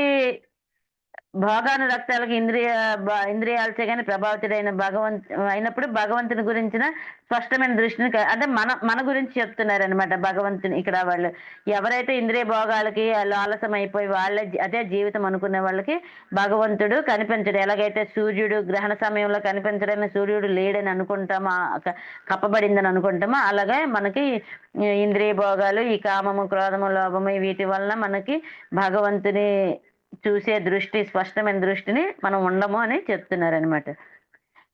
భోగానురక్తాలకు ఇంద్రియాలచే కానీ ప్రభావితుడైన అయినప్పుడు భగవంతుని గురించిన స్పష్టమైన దృష్టిని అంటే మన గురించి చెప్తున్నారనమాట. భగవంతుని ఇక్కడ వాళ్ళు ఎవరైతే ఇంద్రియ భోగాలకి ఆలస్యం అయిపోయి వాళ్ళ అదే జీవితం అనుకునే వాళ్ళకి భగవంతుడు కనిపించడు. ఎలాగైతే సూర్యుడు గ్రహణ సమయంలో కనిపించడని సూర్యుడు లేడని అనుకుంటామో కప్పబడిందని అనుకుంటామో అలాగే మనకి ఇంద్రియ భోగాలు ఈ కామము క్రోధము లోభము వీటి వలన మనకి భగవంతుని చూసే దృష్టి స్పష్టమైన దృష్టిని మనం ఉండము అని చెప్తున్నారనమాట.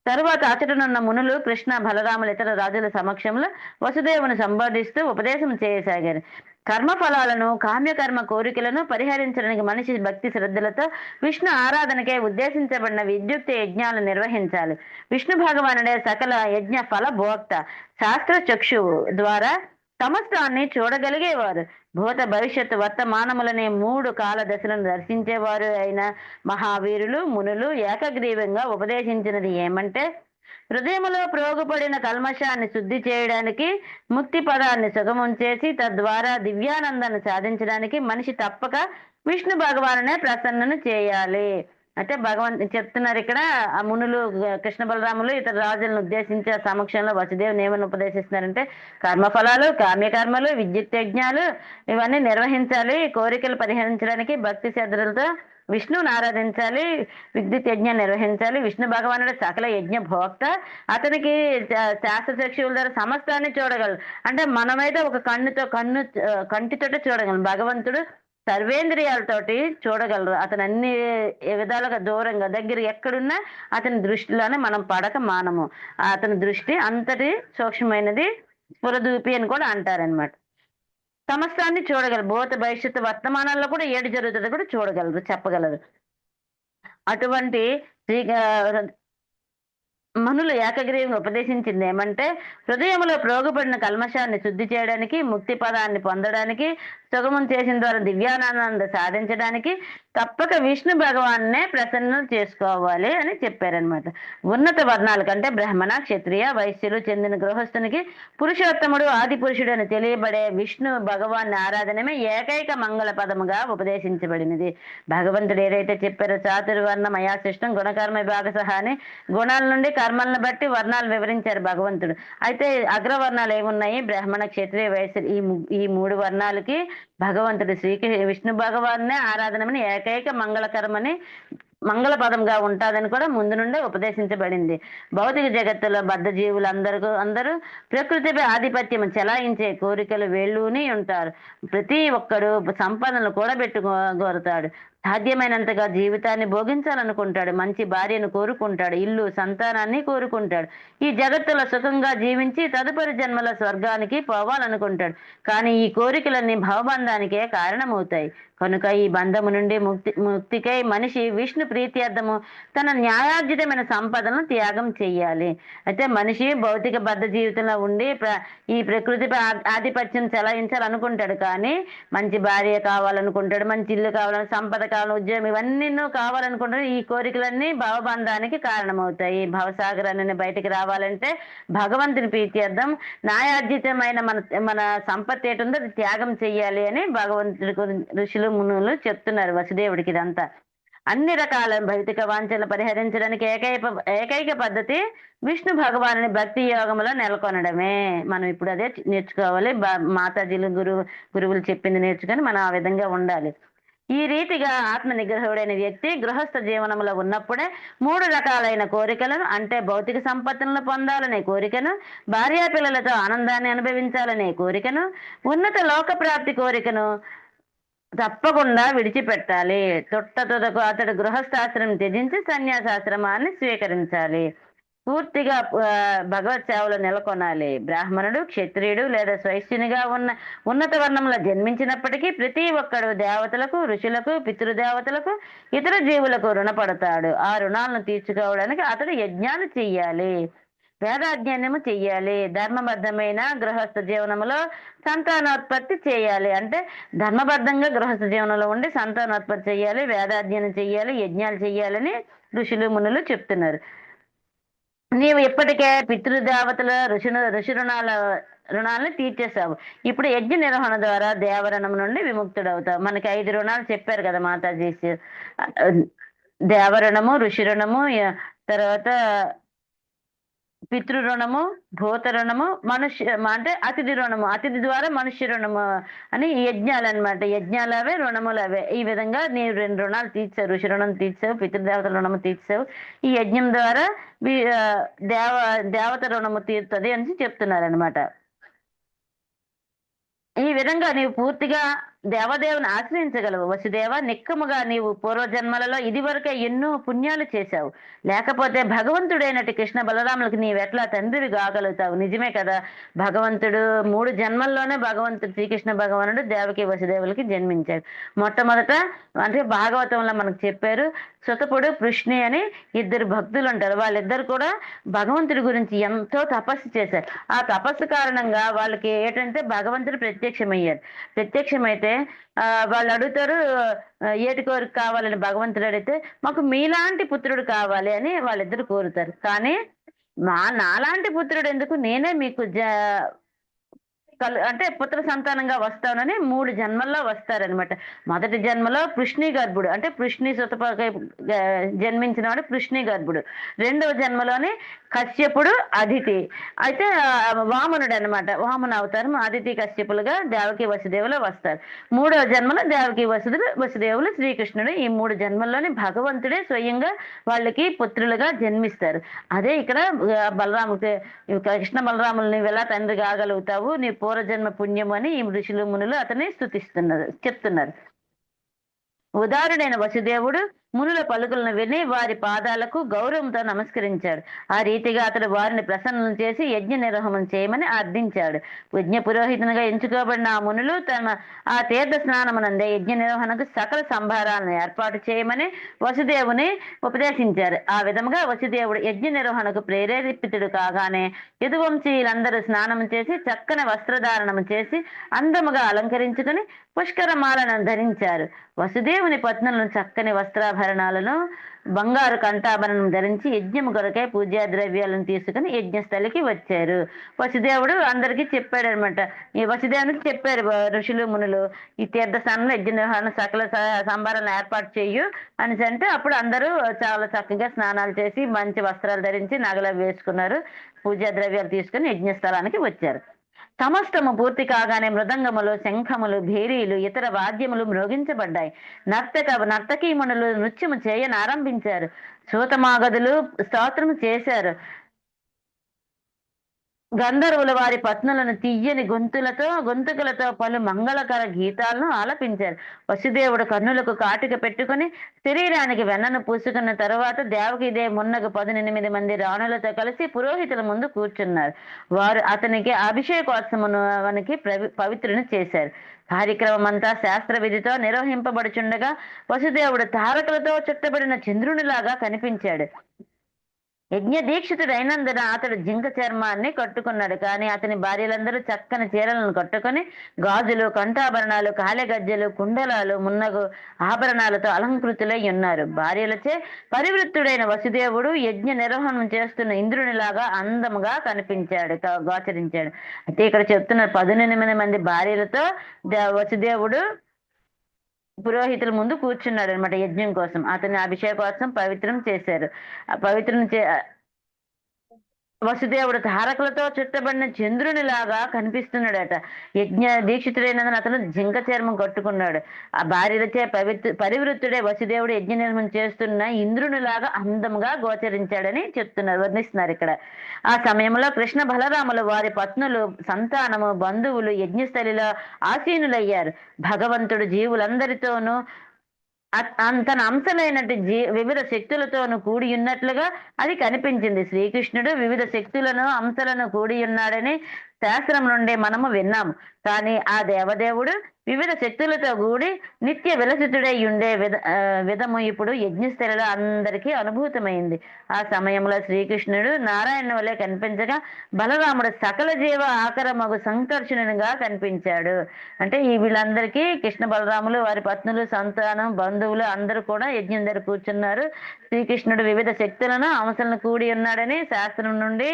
తరువాత అచటనున్న మునులు కృష్ణ బలరాములు ఇతర రాజుల సమక్షంలో వసుదేవుని సంబోధిస్తూ ఉపదేశం చేయసాగారు. కర్మఫలాలను కామ్యకర్మ కోరికలను పరిహరించడానికి మనిషి భక్తి శ్రద్ధలతో విష్ణు ఆరాధనకే ఉద్దేశించబడిన విద్యుక్త యజ్ఞాలు నిర్వహించాలి. విష్ణు భగవానుడే సకల యజ్ఞ ఫల భోక్త. శాస్త్ర చక్షువు ద్వారా సమస్తాన్ని చూడగలిగేవారు. భూత భవిష్యత్తు వర్తమానములనే 3 కాల దశలను దర్శించేవారు అయిన మహావీరులు మునులు ఏకగ్రీవంగా ఉపదేశించినది ఏమంటే హృదయములో ప్రోగుపడిన కల్మషాన్ని శుద్ధి చేయడానికి ముక్తి పదాన్ని సుగమం చేసి తద్వారా దివ్యానందాన్ని సాధించడానికి మనిషి తప్పక విష్ణు భగవానునే ప్రసన్నను చేయాలి. అంటే చెప్తున్నారు ఇక్కడ ఆ మునులు కృష్ణ బలరాములు ఇతర రాజులను ఉద్దేశించే సమక్షంలో వసుదేవుని ఏమని ఉపదేశిస్తున్నారంటే కర్మఫలాలు కామ్యకర్మలు విద్యుత్ యజ్ఞాలు ఇవన్నీ నిర్వహించాలి. కోరికలు పరిహరించడానికి భక్తి శ్రద్ధలతో విష్ణువుని ఆరాధించాలి. విద్యుత్ యజ్ఞం నిర్వహించాలి. విష్ణు భగవానుడు సకల యజ్ఞ భోక్త. అతనికి శాస్త్ర చక్షువుల ద్వారా సమస్తాన్ని చూడగలరు. అంటే మనమైతే ఒక కంటితోటే చూడగలం. భగవంతుడు సర్వేంద్రియాలతోటి చూడగలరు. అతను అన్ని విధాలుగా దూరంగా దగ్గర ఎక్కడున్నా అతని దృష్టిలోనే మనం పడక మానము. అతని దృష్టి అంతటి సూక్ష్మమైనది స్ఫురదూపి అని కూడా అంటారనమాట. సమస్తాన్ని చూడగలరు. భూత భవిష్యత్తు వర్తమానాల్లో కూడా ఏడు జరుగుతుంది కూడా చూడగలరు, చెప్పగలరు. అటువంటి మనులు ఏకగ్రీవంగా ఉపదేశించింది ఏమంటే హృదయంలో ప్రోగుపడిన కల్మషాన్ని శుద్ధి చేయడానికి ముక్తి పదాన్ని పొందడానికి సుగమం చేసిన ద్వారా దివ్యానందాన్ని సాధించడానికి తప్పక విష్ణు భగవాన్నే ప్రసన్నం చేసుకోవాలి అని చెప్పారనమాట. ఉన్నత వర్ణాల కంటే బ్రాహ్మణ క్షత్రియ వైశ్యులు చెందిన గృహస్థునికి పురుషోత్తముడు ఆది పురుషుడు అని తెలియబడే విష్ణు భగవాన్ ఆరాధనమే ఏకైక మంగళ పదముగా ఉపదేశించబడినది. భగవంతుడు ఏదైతే చెప్పారో చాతుర్వర్ణ మయాశిష్టం గుణకర్మ విభాగసహ అని గుణాల నుండి కర్మలను బట్టి వర్ణాలు వివరించారు భగవంతుడు. అయితే అగ్రవర్ణాలు ఏమున్నాయి? బ్రాహ్మణ క్షత్రియ వైశ్యులు ఈ 3 వర్ణాలకి భగవంతుడు విష్ణు భగవాన్నే ఆరాధనమని ఏకైక మంగళకరమని మంగళ పదంగా ఉంటాదని కూడా ముందు నుండే ఉపదేశించబడింది. భౌతిక జగత్తులో బద్ధ జీవులు అందరూ ప్రకృతిపై ఆధిపత్యం చెలాయించే కోరికలు వేళ్ళూని ఉంటారు. ప్రతి ఒక్కడు సంపదను కూడబెట్టుకోరుతాడు. సాధ్యమైనంతగా జీవితాన్ని భోగించాలనుకుంటాడు. మంచి భార్యను కోరుకుంటాడు. ఇల్లు, సంతానాన్ని కోరుకుంటాడు. ఈ జగత్తులో సుఖంగా జీవించి తదుపరి జన్మల స్వర్గానికి పోవాలనుకుంటాడు. కానీ ఈ కోరికలన్నీ భవబంధానికే కారణమవుతాయి. కనుక ఈ బంధము నుండి ముక్తికై మనిషి విష్ణు ప్రీత్యర్థము తన న్యాయార్జితమైన సంపదను త్యాగం చెయ్యాలి. అయితే మనిషి భౌతిక బద్ధ జీవితంలో ఉండి ఈ ప్రకృతిపై ఆధిపత్యం చెలాయించాలనుకుంటాడు. కానీ మంచి భార్య కావాలనుకుంటాడు, మంచి ఇల్లు కావాలని, సంపద కావాలని, ఉద్యోగం ఇవన్నీ కావాలనుకుంటాడు. ఈ కోరికలన్నీ భవబంధానికి కారణమవుతాయి. భవసాగరాన్ని బయటికి రావాలంటే భగవంతుని ప్రీత్యర్థం న్యాయార్జితమైన మన మన సంపత్తి ఏటుందో అది త్యాగం చెయ్యాలి అని భగవంతుడి ఋషులు మునులు చెప్తున్నారు వసుదేవుడికి. ఇదంతా అన్ని రకాల భౌతిక వాంఛలు పరిహరించడానికి ఏకైక పద్ధతి విష్ణు భగవానుని భక్తి యోగంలో నెలకొనడమే. మనం ఇప్పుడు అదే నేర్చుకోవాలి. మాతాజీలు గురువులు చెప్పింది నేర్చుకొని మనం ఆ విధంగా ఉండాలి. ఈ రీతిగా ఆత్మ నిగ్రహుడైన వ్యక్తి గృహస్థ జీవనంలో ఉన్నప్పుడే 3 రకాలైన కోరికలను, అంటే భౌతిక సంపత్తులను పొందాలనే కోరికను, భార్యాపిల్లలతో ఆనందాన్ని అనుభవించాలనే కోరికను, ఉన్నత లోక ప్రాప్తి కోరికను తప్పకుండా విడిచిపెట్టాలి. తుదకు అతడు గృహస్థాశ్రమం త్యజించి సన్యాసాశ్రమాన్ని స్వీకరించాలి. పూర్తిగా భగవత్ సేవలో నెలకొనాలి. బ్రాహ్మణుడు, క్షత్రియుడు లేదా స్వైశ్యునిగా ఉన్నత వర్ణంలో జన్మించినప్పటికీ ప్రతి ఒక్కడు దేవతలకు, ఋషులకు, పితృదేవతలకు, ఇతర జీవులకు రుణపడతాడు. ఆ రుణాలను తీర్చుకోవడానికి అతడు యజ్ఞాలు చెయ్యాలి, వేదాధ్యయనము చెయ్యాలి. ధర్మబద్ధమైన గృహస్థ జీవనంలో సంతానోత్పత్తి చేయాలి. అంటే ధర్మబద్ధంగా గృహస్థ జీవనంలో ఉండి సంతానోత్పత్తి చేయాలి, వేదాధ్యయనం చెయ్యాలి, యజ్ఞాలు చెయ్యాలని ఋషులు మునులు చెప్తున్నారు. నీవు ఇప్పటికే పితృదేవతల ఋషి రుణాలను తీర్చేసావు. ఇప్పుడు యజ్ఞ నిర్వహణ ద్వారా దేవరణం నుండి విముక్తుడవుతావు. మనకి 5 రుణాలు చెప్పారు కదా మాతాజీ. దేవరణము, ఋషి రుణము, తర్వాత పితృ రుణము, భూత రుణము, అంటే అతిథి రుణము, అతిథి ద్వారా మనుష్య రుణము అని యజ్ఞాలు అనమాట. యజ్ఞాలు అవే, రుణములు అవే. ఈ విధంగా నీవు 2 రుణాలు తీర్చావు. ఋషి రుణం తీర్చావు, పితృదేవతల రుణము తీర్చావు. ఈ యజ్ఞం ద్వారా దేవత రుణము తీరుతుంది అని చెప్తున్నారు అనమాట. ఈ విధంగా నీవు పూర్తిగా దేవదేవుని ఆశ్రయించగలవు. వసుదేవ, నిక్కముగా నీవు పూర్వజన్మలలో ఇదివరకే ఎన్నో పుణ్యాలు చేశావు. లేకపోతే భగవంతుడైనట్టు కృష్ణ బలరాములకు నీవెట్లా తండ్రివి కాగలుగుతావు? నిజమే కదా. భగవంతుడు 3 జన్మల్లోనే భగవంతుడు శ్రీకృష్ణ భగవానుడు దేవకి వసుదేవులకి జన్మించాడు. మొట్టమొదట అంటే భాగవతంలో మనకు చెప్పారు, సుతపుడు, పృష్ణి అని 2 భక్తులు ఉంటారు. వాళ్ళిద్దరు కూడా భగవంతుడి గురించి ఎంతో తపస్సు చేశారు. ఆ తపస్సు కారణంగా వాళ్ళకి ఏంటంటే భగవంతుడు ప్రత్యక్షమైతే వాళ్ళు అడుగుతారు, ఏటి కోరిక కావాలని భగవంతుడు అడిగితే, మాకు మీలాంటి పుత్రుడు కావాలి అని వాళ్ళిద్దరు కోరుతారు. కానీ నాలాంటి పుత్రుడు ఎందుకు, నేనే మీకు అంటే పుత్ర సంతానంగా వస్తానని 3 జన్మల్లో వస్తారనమాట. మొదటి జన్మలో పృష్ణి గర్భుడు, అంటే పృష్ణి సుతపై జన్మించిన వాడు పృష్ణి గర్భుడు. 2వ జన్మలోని కశ్యపుడు, అదితి. అయితే వామనుడు అనమాట, వామన అవతారం. అదితి కశ్యపులుగా దేవకి వసుదేవులు వస్తారు. 3వ జన్మలో దేవకి వసుదేవులు శ్రీకృష్ణుడు. ఈ 3 జన్మల్లోని భగవంతుడే స్వయంగా వాళ్ళకి పుత్రులుగా జన్మిస్తారు. అదే ఇక్కడ కృష్ణ బలరాములు నీవు ఎలా తండ్రి కాగలుగుతావు, నీ పూర్వజన్మ పుణ్యం అని ఈ ఋషులు మునులు అతన్ని చెప్తున్నారు. ఉదారుడైన వసుదేవుడు మునుల పలుకులను విని వారి పాదాలకు గౌరవంతో నమస్కరించాడు. ఆ రీతిగా అతడు వారిని ప్రసన్నం చేసి యజ్ఞ నిర్వహణ చేయమని అర్థించాడు. యజ్ఞ పురోహితునిగా ఎంచుకోబడిన ఆ మునులు ఆ తీర్థ స్నానమునందే యజ్ఞ నిర్వహణకు సకల సంభారాలను ఏర్పాటు చేయమని వసుదేవుని ఉపదేశించారు. ఆ విధముగా వసుదేవుడు యజ్ఞ నిర్వహణకు ప్రేరేపితుడు కాగానే యదువంశీయులందరూ స్నానం చేసి చక్కని వస్త్రధారణము చేసి అందముగా అలంకరించుకుని పుష్కరమాలను ధరించారు. వసుదేవుని పత్నులను చక్కని వస్త్రాభరణాలను, బంగారు కంఠాభరణం ధరించి యజ్ఞము కొరకై పూజా ద్రవ్యాలను తీసుకుని యజ్ఞస్థలికి వచ్చారు. వసుదేవుడు అందరికీ చెప్పాడు అనమాట. ఈ వసుదేవునికి చెప్పారు ఋషులు మునులు, ఈ తీర్థస్థానంలో యజ్ఞ నిర్వహణ సకల సంభారాలను ఏర్పాటు చేయు అని అంటే, అప్పుడు అందరూ చాలా చక్కగా స్నానాలు చేసి మంచి వస్త్రాలు ధరించి నగలు వేసుకున్నారు. పూజా ద్రవ్యాలు తీసుకుని యజ్ఞస్థలానికి వచ్చారు. సమస్తము పూర్తి కాగానే మృదంగములు, శంఖములు, భేరీలు, ఇతర వాద్యములు మ్రోగించబడ్డాయి. నర్తకీమణులు నృత్యము చేయనారంభించారు. సూతమాగదులు స్తోత్రము చేశారు. గంధర్వులు వారి పత్నులను తీయని గొంతుకలతో పలు మంగళకర గీతాలను ఆలపించారు. వసుదేవుడు కన్నులకు కాటుక పెట్టుకుని శరీరానికి వెన్నను పూసుకున్న తరువాత దేవకీదేవి మున్నగు 18 మంది రాణులతో కలిసి పురోహితుల ముందు కూర్చున్నారు. వారు అతనికి అభిషేకోత్సవానికి పవిత్రుని చేశారు. కార్యక్రమం అంతా శాస్త్ర విధితో నిర్వహింపబడుచుండగా వసుదేవుడు తారకలతో చుట్టబడిన చంద్రునిలాగా కనిపించాడు. యజ్ఞ దీక్షితుడైనందున అతడు జింక చర్మాన్ని కట్టుకున్నాడు. కానీ అతని భార్యలందరూ చక్కని చీరలను కట్టుకొని గాజులు, కంఠాభరణాలు, కాలెగజ్జెలు, కుండలాలు మున్నగు ఆభరణాలతో అలంకృతులై ఉన్నారు. భార్యలచే పరివృత్తుడైన వసుదేవుడు యజ్ఞ నిర్వహణం చేస్తున్న ఇంద్రునిలాగా అందముగా కనిపించాడు, గోచరించాడు. అయితే ఇక్కడ చెప్తున్న 18 మంది భార్యలతో వసుదేవుడు పురోహితుల ముందు కూర్చున్నాడు అనమాట యజ్ఞం కోసం. అతని అభిషేకోత్సవం పవిత్రం చేశారు. పవిత్రం వసుదేవుడు తారకులతో చుట్టబడిన చంద్రునిలాగా కనిపిస్తున్నాడట. యజ్ఞ దీక్షితుడైనందున అతను జింక చర్మం కట్టుకున్నాడు. ఆ భార్యలచే పరివృత్తుడే వసుదేవుడు యజ్ఞ నిర్మం చేస్తున్న ఇంద్రునిలాగా అందంగా గోచరించాడని చెప్తున్నారు, వర్ణిస్తున్నారు ఇక్కడ. ఆ సమయంలో కృష్ణ బలరాములు వారి పత్నులు, సంతానము, బంధువులు యజ్ఞస్థలిలో ఆసీనులయ్యారు. భగవంతుడు జీవులందరితోనూ తన అంశమైనటి వివిధ శక్తులతోనూ కూడి ఉన్నట్లుగా అది కనిపించింది. శ్రీకృష్ణుడు వివిధ శక్తులను, అంశలను కూడి ఉన్నాడని శాస్త్రం నుండి మనము విన్నాము. కానీ ఆ దేవదేవుడు వివిధ శక్తులతో కూడి నిత్య విలసితుడై ఉండే విధము ఇప్పుడు యజ్ఞస్థలిలో అందరికీ అనుభూతమైంది. ఆ సమయంలో శ్రీకృష్ణుడు నారాయణ వలె కనిపించగా బలరాముడు సకల జీవ ఆకరమగు సంకర్షణునిగా కనిపించాడు. అంటే ఈ వీళ్ళందరికీ కృష్ణ బలరాములు, వారి పత్నులు, సంతానం, బంధువులు అందరూ కూడా యజ్ఞం దగ్గర కూర్చున్నారు. శ్రీకృష్ణుడు వివిధ శక్తులను, అంశాలను కూడి ఉన్నాడని శాస్త్రం నుండి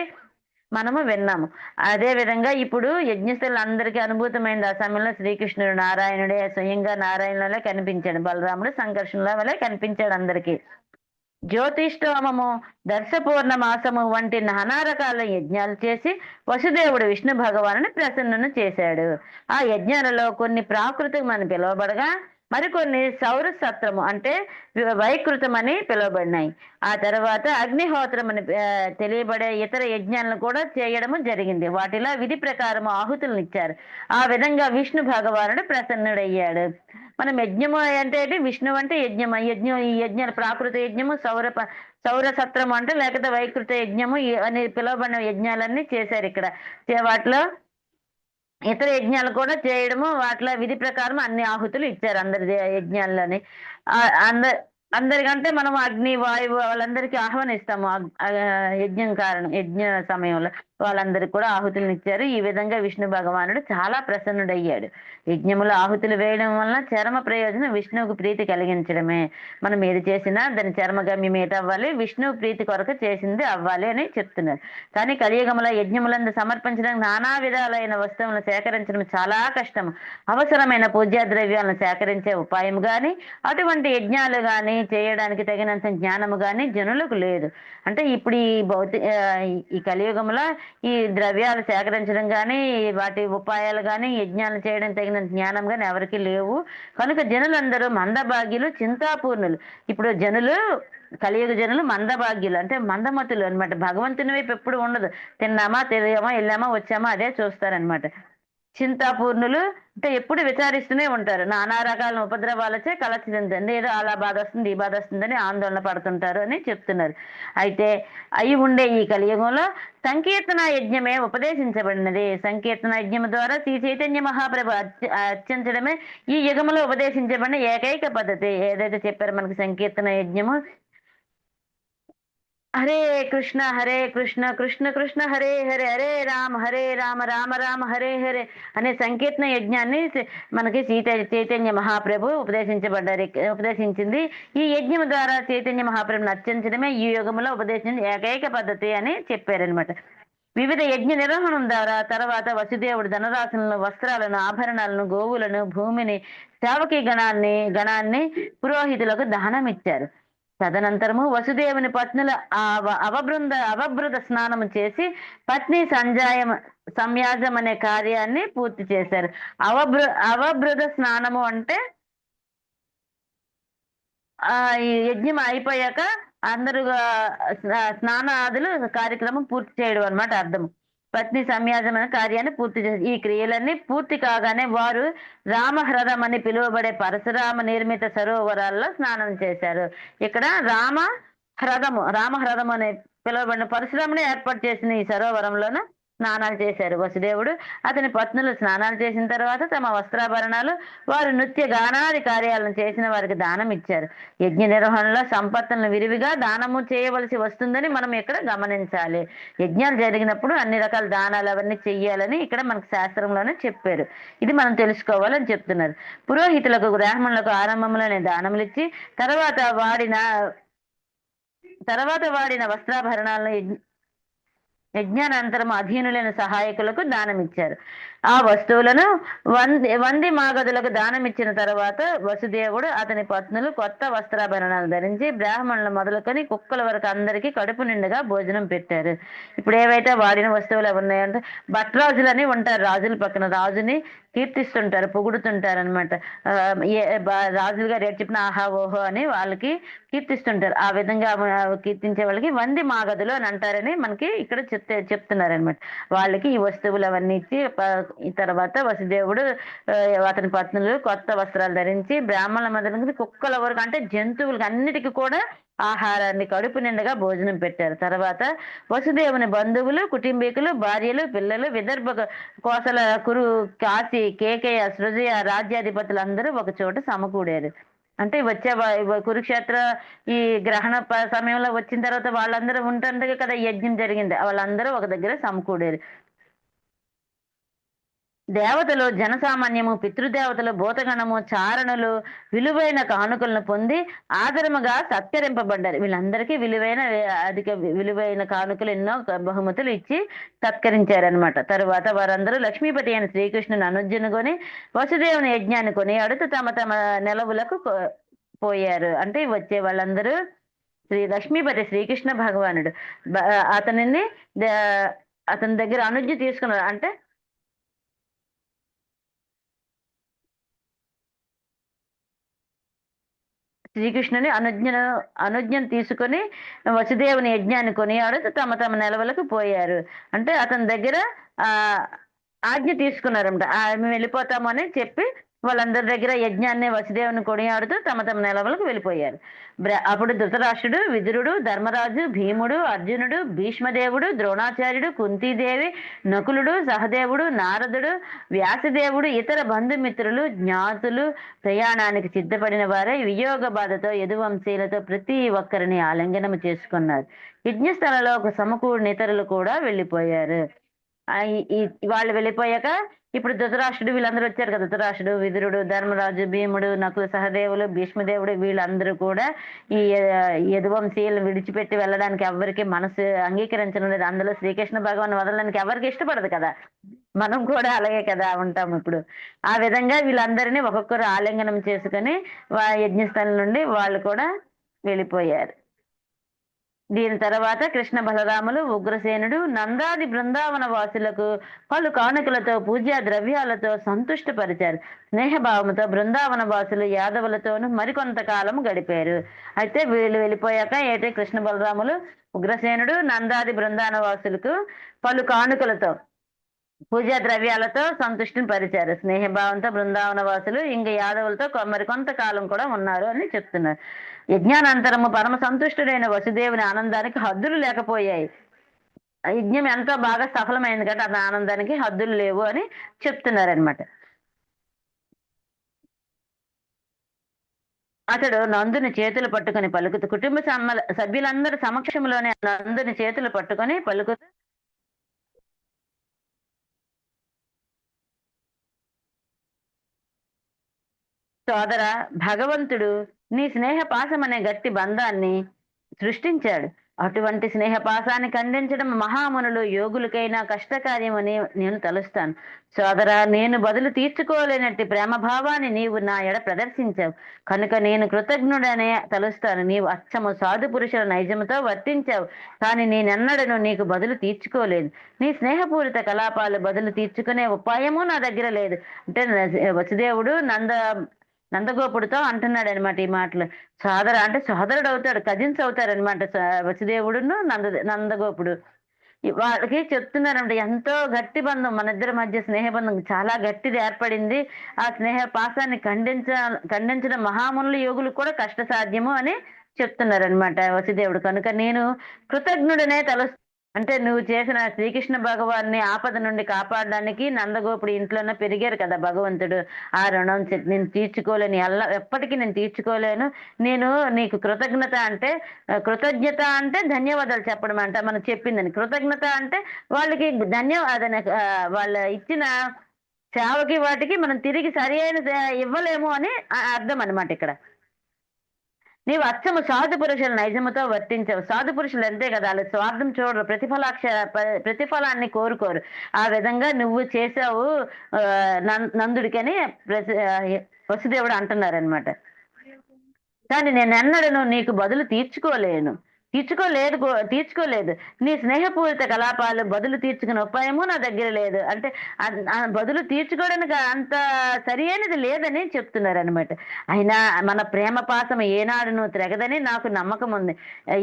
మనము విన్నాము. అదే విధంగా ఇప్పుడు యజ్ఞస్థలు అందరికీ అనుభూతమైంది. ఆ సమయంలో శ్రీకృష్ణుడు నారాయణుడే స్వయంగా నారాయణులే కనిపించాడు. బలరాముడు సంకర్షణల వలె కనిపించాడు అందరికీ. జ్యోతిష్టోమము, దర్శపూర్ణ మాసము వంటి నానా రకాల యజ్ఞాలు చేసి వసుదేవుడు విష్ణు భగవానుని ప్రసన్నును చేశాడు. ఆ యజ్ఞాలలో కొన్ని ప్రాకృతం అని పిలువబడగా మరికొన్ని సౌర సత్రము అంటే వైకృతం అని పిలువబడినాయి. ఆ తర్వాత అగ్నిహోత్రం అని తెలియబడే ఇతర యజ్ఞాలను కూడా చేయడము జరిగింది. వాటిలో విధి ప్రకారం ఆహుతులను ఇచ్చారు. ఆ విధంగా విష్ణు భగవానుడు ప్రసన్నుడయ్యాడు. మనం యజ్ఞము అంటే విష్ణు అంటే ఈ యజ్ఞాలు ప్రాకృత యజ్ఞము, సౌర సత్రము అంటే లేకపోతే వైకృత యజ్ఞము అని పిలువబడిన యజ్ఞాలన్నీ చేశారు ఇక్కడ. వాటిలో ఇతర యజ్ఞాలు కూడా చేయడము, వాటిలో విధి ప్రకారం అన్ని ఆహుతులు ఇచ్చారు అందరి యజ్ఞాల్లోని. అందరికంటే మనం అగ్ని, వాయువు వాళ్ళందరికీ ఆహ్వానిస్తాము యజ్ఞ సమయంలో వాళ్ళందరికీ కూడా ఆహుతులను ఇచ్చారు. ఈ విధంగా విష్ణు భగవానుడు చాలా ప్రసన్నుడయ్యాడు. యజ్ఞములో ఆహుతులు వేయడం వలన చరమ ప్రయోజనం విష్ణువుకు ప్రీతి కలిగించడమే. మనం ఏది చేసినా దాని చర్మగమ్యం ఏటవ్వాలి, విష్ణువు ప్రీతి కొరకు చేసింది అవ్వాలి అని చెప్తున్నారు. కానీ కలియుగములో యజ్ఞములందు సమర్పించడానికి నానా విధాలైన వస్తువులను సేకరించడం చాలా కష్టం. అవసరమైన పూజ్య ద్రవ్యాలను సేకరించే ఉపాయం గాని, అటువంటి యజ్ఞాలు గాని చేయడానికి తగినంత జ్ఞానము గాని జనులకు లేదు. అంటే ఇప్పుడు ఈ కలియుగంలో ఈ ద్రవ్యాలు సేకరించడం గాని, వాటి ఉపాయాలు గాని, యజ్ఞాలు చేయడం తగిన జ్ఞానం గాని ఎవరికి లేవు. కనుక జనులందరూ మందభాగ్యులు, చింతాపూర్ణులు. ఇప్పుడు కలియుగ జనులు మందభాగ్యులు అంటే మందమతులు అనమాట. భగవంతుని వైపు ఎప్పుడు ఉండదు. తిన్నామా, తిరిగామా, వెళ్ళామా, వచ్చామా అదే చూస్తారనమాట. చింతాపూర్ణులు అంటే ఎప్పుడు విచారిస్తూనే ఉంటారు. నానా రకాల ఉపద్రవాలచే కలచి చెందుతుంది. ఏదో అలా బాధ వస్తుంది, ఈ బాధ వస్తుందని ఆందోళన పడుతుంటారు అని చెప్తున్నారు. అయితే అయి ఉండే ఈ కలియుగంలో సంకీర్తన యజ్ఞమే ఉపదేశించబడినది. సంకీర్తన యజ్ఞం ద్వారా శ్రీ చైతన్య మహాప్రభు అర్చించడమే ఈ యుగంలో ఉపదేశించబడిన ఏకైక పద్ధతి. ఏదైతే చెప్పారో మనకి సంకీర్తన యజ్ఞము, హరే కృష్ణ కృష్ణ కృష్ణ హరే హరే, హరే రామ రామ రామ హరే హరే అనే సంకీర్తన యజ్ఞాన్ని మనకి చైతన్య మహాప్రభు ఉపదేశించింది. ఈ యజ్ఞం ద్వారా చైతన్య మహాప్రభుని అర్చించడమే ఈ యుగంలో ఉపదేశించిన ఏకైక పద్ధతి అని చెప్పారనమాట. వివిధ యజ్ఞ నిర్వహణం ద్వారా తర్వాత వసుదేవుడు ధనరాశులను, వస్త్రాలను, ఆభరణాలను, గోవులను, భూమిని, సేవకి గణాన్ని పురోహితులకు దానం ఇచ్చారు. తదనంతరము వసుదేవుని పత్నుల అవభృద స్నానము చేసి పత్ని సంయాజం అనే కార్యాన్ని పూర్తి చేశారు. అవభృద స్నానము అంటే ఈ యజ్ఞం అయిపోయాక అందరూ స్నానాదులు కార్యక్రమం పూర్తి చేయడం అనమాట అర్థం. పత్ని సంయాజన కార్యాన్ని పూర్తి చేశారు. ఈ క్రియలన్నీ పూర్తి కాగానే వారు రామహ్రదం అని పిలువబడే పరశురామ నిర్మిత సరోవరాల్లో స్నానం చేశారు. ఇక్కడ రామహ్రదం అనే పిలువబడిన పరశురాముని ఏర్పాటు చేసిన ఈ సరోవరంలోన స్నానాలు చేశారు వసుదేవుడు. అతని పత్నులు స్నానాలు చేసిన తర్వాత తమ వస్త్రాభరణాలు వారు నృత్య గానాది కార్యాలను చేసిన వారికి దానం ఇచ్చారు. యజ్ఞ నిర్వహణలో సంపత్తులను విరివిగా దానము చేయవలసి వస్తుందని మనం ఇక్కడ గమనించాలి. యజ్ఞాలు జరిగినప్పుడు అన్ని రకాల దానాలు అవన్నీ చెయ్యాలని ఇక్కడ మనకు శాస్త్రంలోనే చెప్పారు. ఇది మనం తెలుసుకోవాలని చెప్తున్నారు. పురోహితులకు బ్రాహ్మణులకు ఆరంభంలోనే దానములు ఇచ్చి తర్వాత వాడిన వస్త్రాభరణాలను యజ్ఞానంతరం అధీనులైన సహాయకులకు దానమిచ్చారు. ఆ వస్తువులను వంది మాగదులకు దానమిచ్చిన తర్వాత వసుదేవుడు అతని పత్నులు కొత్త వస్త్రాభరణాలు ధరించి బ్రాహ్మణులు మొదలుకొని కుక్కల వరకు అందరికీ కడుపు నిండుగా భోజనం పెట్టారు. ఇప్పుడు ఏవైతే వాడిన వస్తువులు ఉన్నాయంటే భట్రాజులని ఉంటారు. రాజుల పక్కన రాజుని కీర్తిస్తుంటారు, పొగుడుతుంటారు అనమాట. రాజులు గారు ఏడు చెప్పిన ఆహా ఓహో అని వాళ్ళకి కీర్తిస్తుంటారు. ఆ విధంగా కీర్తించే వాళ్ళకి వంది మాగదులు అని అంటారని మనకి ఇక్కడ చెప్తున్నారనమాట. వాళ్ళకి ఈ వస్తువులు అవన్నీ ఇచ్చి ఈ తర్వాత వసుదేవుడు అతని పత్నులు కొత్త వస్త్రాలు ధరించి బ్రాహ్మణుల మధ్య కుక్కల వరకు అంటే జంతువులకి అన్నిటికీ కూడా ఆహారాన్ని కడుపు నిండుగా భోజనం పెట్టారు. తర్వాత వసుదేవుని బంధువులు, కుటుంబీకులు, భార్యలు, పిల్లలు, విదర్భ కోసల, కురు, కాశీ, కేకయ, సృజయ రాజ్యాధిపతులు అందరూ ఒక చోట సమకూడారు. అంటే వచ్చే కురుక్షేత్ర ఈ గ్రహణ సమయంలో వచ్చిన తర్వాత వాళ్ళందరూ ఉంటుండగా కదా యజ్ఞం జరిగింది. వాళ్ళందరూ ఒక దగ్గర సమకూడారు. దేవతలు, జనసామాన్యము, పితృదేవతలు, భూతగణము, చారణులు విలువైన కానుకలను పొంది ఆదరముగా సత్కరింపబడ్డారు. వీళ్ళందరికీ అధిక విలువైన కానుకలు ఎన్నో బహుమతులు ఇచ్చి సత్కరించారనమాట. తరువాత వారందరూ లక్ష్మీపతి అయిన శ్రీకృష్ణుని అనుజ్ఞనుకొని వసుదేవుని యజ్ఞాన్ని కొనియాడుతూ తమ తమ నెలవులకు పోయారు. అంటే వచ్చే వాళ్ళందరూ లక్ష్మీపతి శ్రీకృష్ణ భగవానుడు అతని దగ్గర అనుజ్ఞ తీసుకున్నారు. అంటే శ్రీకృష్ణుని అనుజ్ఞను తీసుకొని వసుదేవుని యజ్ఞాన్ని కొనియాడుతూ తమ తమ నెలవులకు పోయారు. అంటే అతని దగ్గర ఆజ్ఞ తీసుకున్నారన్నమాట. మేము వెళ్ళిపోతాము అని చెప్పి వాళ్ళందరి దగ్గర యజ్ఞాన్ని వసుదేవుని కొనియాడుతూ తమ తమ నెలవులకు వెళ్ళిపోయారు. అప్పుడు ధృతరాష్ట్రుడు, విదురుడు, ధర్మరాజు, భీముడు, అర్జునుడు, భీష్మదేవుడు, ద్రోణాచార్యుడు, కుంతీదేవి, నకులుడు, సహదేవుడు, నారదుడు, వ్యాసదేవుడు, ఇతర బంధుమిత్రులు, జ్ఞాతులు ప్రయాణానికి సిద్ధపడిన వారే వియోగ బాధతో యదువంశీలతో ప్రతి ఒక్కరిని ఆలింగనము చేసుకున్నారు. యజ్ఞస్థలలో ఒక సమకూడిన ఇతరులు కూడా వెళ్ళిపోయారు. వాళ్ళు వెళ్ళిపోయాక ఇప్పుడు ధృతరాష్ట్రుడు వీళ్ళందరూ వచ్చారు కదా. ధృతరాష్ట్రుడు, విదురుడు, ధర్మరాజు, భీముడు, నకులు, సహదేవులు, భీష్మదేవుడు వీళ్ళందరూ కూడా ఈ యదువంశీయులను విడిచిపెట్టి వెళ్ళడానికి ఎవరికి మనసు అంగీకరించడం లేదు. అందులో శ్రీకృష్ణ భగవాన్ వదలడానికి ఎవరికి ఇష్టపడదు కదా. మనం కూడా అలాగే కదా ఉంటాం. ఇప్పుడు ఆ విధంగా వీళ్ళందరినీ ఒక్కొక్కరు ఆలింగనం చేసుకుని యజ్ఞస్థలం నుండి వాళ్ళు కూడా వెళ్ళిపోయారు. దీని తర్వాత కృష్ణ బలరాములు, ఉగ్రసేనుడు, నందాది బృందావన వాసులకు పలు కానుకలతో, పూజా ద్రవ్యాలతో సంతుష్టపరిచారు. స్నేహభావంతో బృందావన వాసులు యాదవులతోనూ మరికొంతకాలం గడిపారు. అయితే వీళ్ళు వెళ్ళిపోయాక కృష్ణ బలరాములు, ఉగ్రసేనుడు నందాది బృందావన వాసులకు పలు కానుకలతో, పూజా ద్రవ్యాలతో సంతుష్టిని పరిచారు. స్నేహభావంతో బృందావన వాసులు ఇంకా యాదవులతో మరికొంతకాలం కూడా ఉన్నారు అని చెప్తున్నారు. యజ్ఞానంతరము పరమ సంతుష్టుడైన వసుదేవుని ఆనందానికి హద్దులు లేకపోయాయి. యజ్ఞం ఎంతో బాగా సఫలమైంది కాబట్టి అతని ఆనందానికి హద్దులు లేవు అని చెప్తున్నారనమాట. అతడు నందుని చేతులు పట్టుకుని పలుకుతూ కుటుంబ సభ్యులందరి సమక్షంలోనే నందుని చేతులు పట్టుకొని పలుకుతూ సోదర, భగవంతుడు నీ స్నేహపాశం అనే గట్టి బంధాన్ని సృష్టించాడు. అటువంటి స్నేహపాశాన్ని ఖండించడం మహామునులు, యోగులకైనా కష్టకార్యమని నేను తలుస్తాను. సోదరా, నేను బదులు తీర్చుకోలేనట్టి ప్రేమ భావాన్ని నీవు నా ఎడ ప్రదర్శించావు కనుక నేను కృతజ్ఞుడనే తలుస్తాను. నీవు అచ్చము సాధు పురుషుల నైజముతో వర్తించావు, కానీ నేనెన్నడను నీకు బదులు తీర్చుకోలేదు. నీ స్నేహపూరిత కలాపాలు బదులు తీర్చుకునే ఉపాయము నా దగ్గర లేదు. అంటే వసుదేవుడు నందగోపుడితో అంటున్నాడు అనమాట ఈ మాటలు. సోదర అంటే సోదరుడు అవుతాడు, కజిన్స్ అవుతారు అనమాట వసుదేవుడును నందగోపుడు. వాళ్ళకి చెప్తున్నారంట, ఎంతో గట్టి బంధం మన ఇద్దరి మధ్య స్నేహ బంధం చాలా గట్టిది ఏర్పడింది. ఆ స్నేహ పాశాన్ని ఖండించడం మహామునులు, యోగులకు కూడా కష్ట సాధ్యము అని చెప్తున్నారనమాట వసుదేవుడు. కనుక నేను కృతజ్ఞుడనే అంటే నువ్వు చేసిన శ్రీకృష్ణ భగవాన్ని ఆపద నుండి కాపాడడానికి నందగోపుడు ఇంట్లోనే పెరిగారు కదా భగవంతుడు. ఆ రుణం నేను తీర్చుకోలేను, ఎప్పటికీ నేను తీర్చుకోలేను. నేను నీకు కృతజ్ఞత అంటే కృతజ్ఞత అంటే ధన్యవాదాలు చెప్పడం అంట మనం చెప్పిందని. కృతజ్ఞత అంటే వాళ్ళకి ధన్యవాదాలు, వాళ్ళ ఇచ్చిన సేవకి వాటికి మనం తిరిగి సరి అయిన ఇవ్వలేము అని అర్థం అనమాట ఇక్కడ. నీవు అచ్చము సాధు పురుషుల నైజముతో వర్తించవు. సాధు పురుషులు అంతే కదా, వాళ్ళు స్వార్థం చూడరు, ప్రతిఫలాన్ని కోరుకోరు. ఆ విధంగా నువ్వు చేసావు నందుడికని వసుదేవుడు అంటున్నారనమాట. కానీ నేను ఎన్నడను నీకు బదులు తీర్చుకోలేదు. నీ స్నేహపూరిత కలాపాలు బదులు తీర్చుకునే ఉపాయము నా దగ్గర లేదు. అంటే బదులు తీర్చుకోవడానికి అంత సరి అయినది లేదని చెప్తున్నారనమాట. అయినా మన ప్రేమ పాసం ఏనాడు నువ్వు తిరగదని నాకు నమ్మకం ఉంది.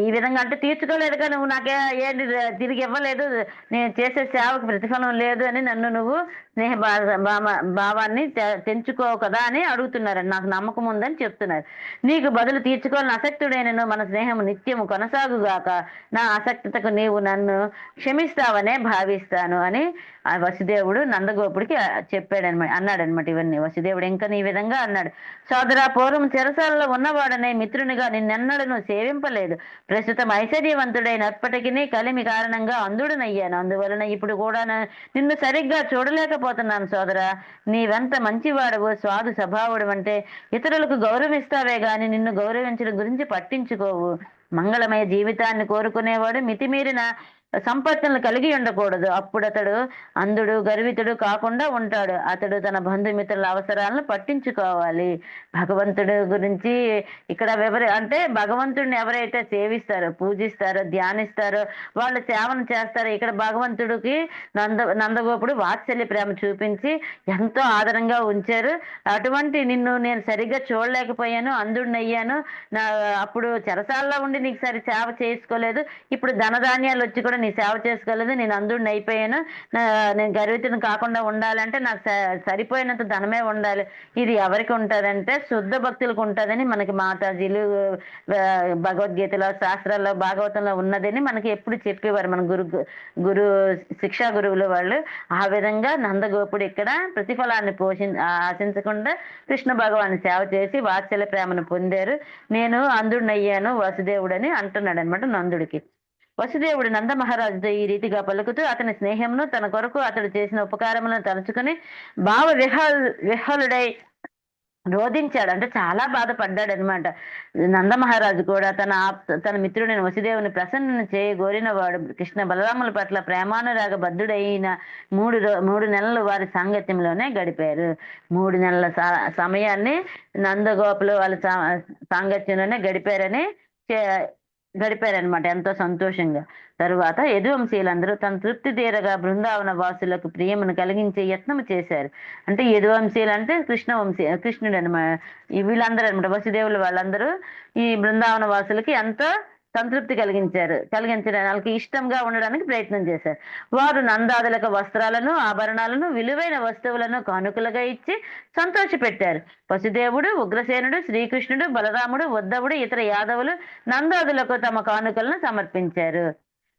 ఈ విధంగా అంటే తీర్చుకోలేదు కానీ నువ్వు నాకే ఏంటి తిరిగి ఇవ్వలేదు, నేను చేసే సేవకు ప్రతిఫలం లేదు అని నన్ను నువ్వు స్నేహ భావాన్ని తెంచుకోవు కదా అని అడుగుతున్నారని నాకు నమ్మకం ఉందని చెప్తున్నారు. నీకు బదులు తీర్చుకోవాలని ఆసక్తుడైనను మన స్నేహం నిత్యము కొనసాగుగాక. నా ఆసక్తతకు నీవు నన్ను క్షమిస్తావనే భావిస్తాను అని ఆ వసుదేవుడు నందగోపుడికి అన్నాడనమాట. ఇవన్నీ వసుదేవుడు ఇంకా ఈ విధంగా అన్నాడు. సోదరా, పూర్వం చెరసాలలో ఉన్నవాడనే మిత్రునిగా నిన్నెన్నడను సేవింపలేదు. ప్రస్తుతం ఐశ్వర్యవంతుడైనప్పటికీ కలిమి కారణంగా అంధుడనయ్యాను. అందువలన ఇప్పుడు కూడా నిన్ను సరిగ్గా చూడలేకపోతున్నాను. సోదరా, నీవెంత మంచివాడవు, స్వాదు స్వభావుడు అంటే ఇతరులకు గౌరవిస్తావే గాని నిన్ను గౌరవించడం గురించి పట్టించుకోవు. మంగళమయ జీవితాన్ని కోరుకునేవాడు మితిమీరిన సంపత్తులను కలిగి ఉండకూడదు. అప్పుడు అతడు అంధుడు, గర్వితుడు కాకుండా ఉంటాడు. అతడు తన బంధుమిత్రుల అవసరాలను పట్టించుకోవాలి. భగవంతుడు గురించి ఇక్కడ అంటే భగవంతుడిని ఎవరైతే సేవిస్తారో, పూజిస్తారో, ధ్యానిస్తారో, వాళ్ళు సేవను చేస్తారో. ఇక్కడ భగవంతుడికి నందగోపుడు వాత్సల్య ప్రేమ చూపించి ఎంతో ఆదరంగా ఉంచారు. అటువంటి నిన్ను నేను సరిగ్గా చూడలేకపోయాను, అంధుడినయ్యాను. అప్పుడు చెరసాల్లో ఉండి నీకు సేవ చేసుకోలేదు, ఇప్పుడు ధనధాన్యాలు వచ్చి కూడా నీ సేవ చేసుకోలేదు, నేను అంధుడిని అయిపోయాను. నేను గర్వితుని కాకుండా ఉండాలంటే నాకు సరిపోయినంత ధనమే ఉండాలి. ఇది ఎవరికి ఉంటుందంటే శుద్ధ భక్తులకు ఉంటుందని మనకి మాతాజీలు భగవద్గీతలో, శాస్త్రాల్లో, భాగవతంలో ఉన్నదని మనకి ఎప్పుడు చెప్పేవారు మన గురు శిక్షా గురువులు వాళ్ళు. ఆ విధంగా నందగోపుడు ఇక్కడ ప్రతిఫలాన్ని ఆశించకుండా కృష్ణ భగవాన్ని సేవ చేసి వాత్సల్య ప్రేమను పొందారు. నేను అంధుడినయ్యాను వసుదేవుడని అంటున్నాడు అనమాట నందుడికి. వసుదేవుడు నంద మహారాజుతో ఈ రీతిగా పలుకుతూ అతని స్నేహమును, తన కొరకు అతడు చేసిన ఉపకారములను తలుచుకుని భావ విహ్వలుడై రోధించాడు. అంటే చాలా బాధపడ్డాడు అనమాట. నంద మహారాజు కూడా తన మిత్రుడైన వసుదేవుని ప్రసన్న చేయగోరిన వాడు. కృష్ణ బలరాముల పట్ల ప్రేమానురాగ బద్ధుడైన 3 నెలలు వారి సాంగత్యంలోనే గడిపారు. 3 నెలల సమయాన్ని నందగోపులు వాళ్ళ సాంగత్యంలోనే గడిపారనమాట ఎంతో సంతోషంగా. తరువాత యదువంశీయులందరూ తన తృప్తి తీరగా బృందావన వాసులకు ప్రియమును కలిగించే యత్నం చేశారు. అంటే యదువంశీయులు అంటే కృష్ణుడు అనమాట. వీళ్ళందరూ అనమాట వసుదేవులు వాళ్ళందరూ ఈ బృందావన వాసులకి ఎంతో సంతృప్తి కలిగించడానికి ఇష్టంగా ఉండడానికి ప్రయత్నం చేశారు. వారు నందాదులకు వస్త్రాలను, ఆభరణాలను, విలువైన వస్తువులను కానుకలుగా ఇచ్చి సంతోషపెట్టారు. వసుదేవుడు, ఉగ్రసేనుడు, శ్రీకృష్ణుడు, బలరాముడు, ఉద్ధవుడు, ఇతర యాదవులు నందాదులకు తమ కానుకలను సమర్పించారు.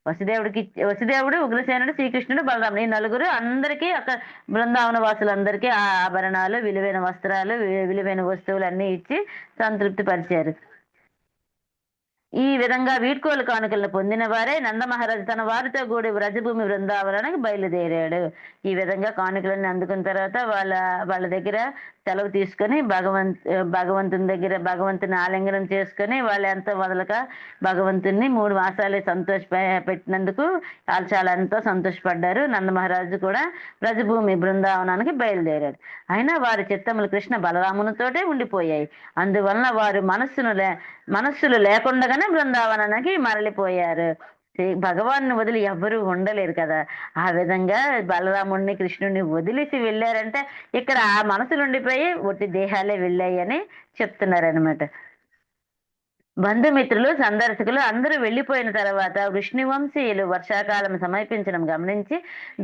వసుదేవుడు, ఉగ్రసేనుడు, శ్రీకృష్ణుడు, బలరాముడు ఈ నలుగురు అందరికీ అక్కడ బృందావన వాసులందరికీ ఆభరణాలు, విలువైన వస్త్రాలు, విలువైన వస్తువులు అన్ని ఇచ్చి సంతృప్తి పరిచారు. ఈ విధంగా వీడ్కోలు కానుకలను పొందిన వారే నందమహారాజు తన వారితో కూడి వ్రజభూమి బృందావనానికి బయలుదేరాడు. ఈ విధంగా కానుకలన్నీ అందుకున్న తర్వాత వాళ్ళ దగ్గర సెలవు తీసుకొని భగవంతుని ఆలింగనం చేసుకొని వాళ్ళు ఎంతో వదలక భగవంతుని 3 మాసాలు పెట్టినందుకు వాళ్ళు చాలా ఎంతో సంతోషపడ్డారు. నందమహారాజు కూడా వ్రజభూమి బృందావనానికి బయలుదేరాడు. అయినా వారి చిత్తములు కృష్ణ బలరామునితోటే ఉండిపోయాయి. అందువలన వారు మనస్సులు లేకుండానే బృందావనానికి మరలిపోయారు. భగవాన్ని వదిలి ఎవ్వరూ ఉండలేరు కదా. ఆ విధంగా బలరాముడిని, కృష్ణుడిని వదిలేసి వెళ్ళారంటే ఇక్కడ ఆ మనసులు ఉండిపోయి ఒట్టి దేహాలే వెళ్ళాయి అని చెప్తున్నారనమాట. బంధుమిత్రులు సందర్శకులు అందరూ వెళ్లిపోయిన తర్వాత వృష్ణివంశీయులు వర్షాకాలం సమీపించడం గమనించి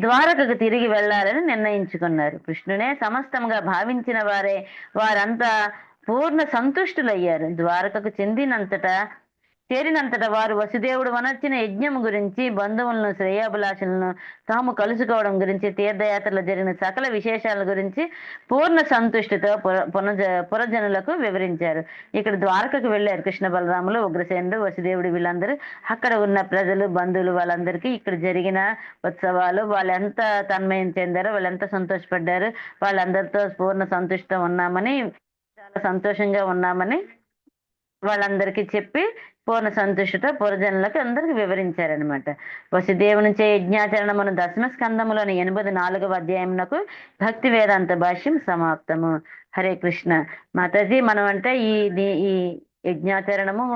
ద్వారకకు తిరిగి వెళ్లాలని నిర్ణయించుకున్నారు. కృష్ణునే సమస్తంగా భావించిన వారే వారంతా పూర్ణ సంతుష్టులయ్యారు. ద్వారకకు చేరినంతట వారు వసుదేవుడు వనర్చిన యజ్ఞం గురించి, బంధువులను శ్రేయాభిలాషులను తాము కలుసుకోవడం గురించి, తీర్థయాత్రలో జరిగిన సకల విశేషాల గురించి పూర్ణ సంతుష్టితో పురజనులకు వివరించారు. ఇక్కడ ద్వారకకు వెళ్ళారు కృష్ణ బలరాములు, ఉగ్రసేనుడు, వసుదేవుడు, వీళ్ళందరూ. అక్కడ ఉన్న ప్రజలు, బంధువులు వాళ్ళందరికీ ఇక్కడ జరిగిన ఉత్సవాలు, వాళ్ళు ఎంత తన్మయం చెందారో, వాళ్ళు ఎంత సంతోషపడ్డారు, వాళ్ళందరితో పూర్ణ సంతుష్టం ఉన్నామని, చాలా సంతోషంగా ఉన్నామని వాళ్ళందరికీ చెప్పి పూర్ణ సంతుష్టత పురజనులకు అందరికి వివరించారనమాట. వసుదేవునిచే యజ్ఞాచరణమును దశమ స్కందములోని 84వ అధ్యాయమునకు భక్తి వేదాంత భాష్యం సమాప్తము. హరే కృష్ణ. మాతాజీ, మనం అంటే ఈ యజ్ఞాచరణము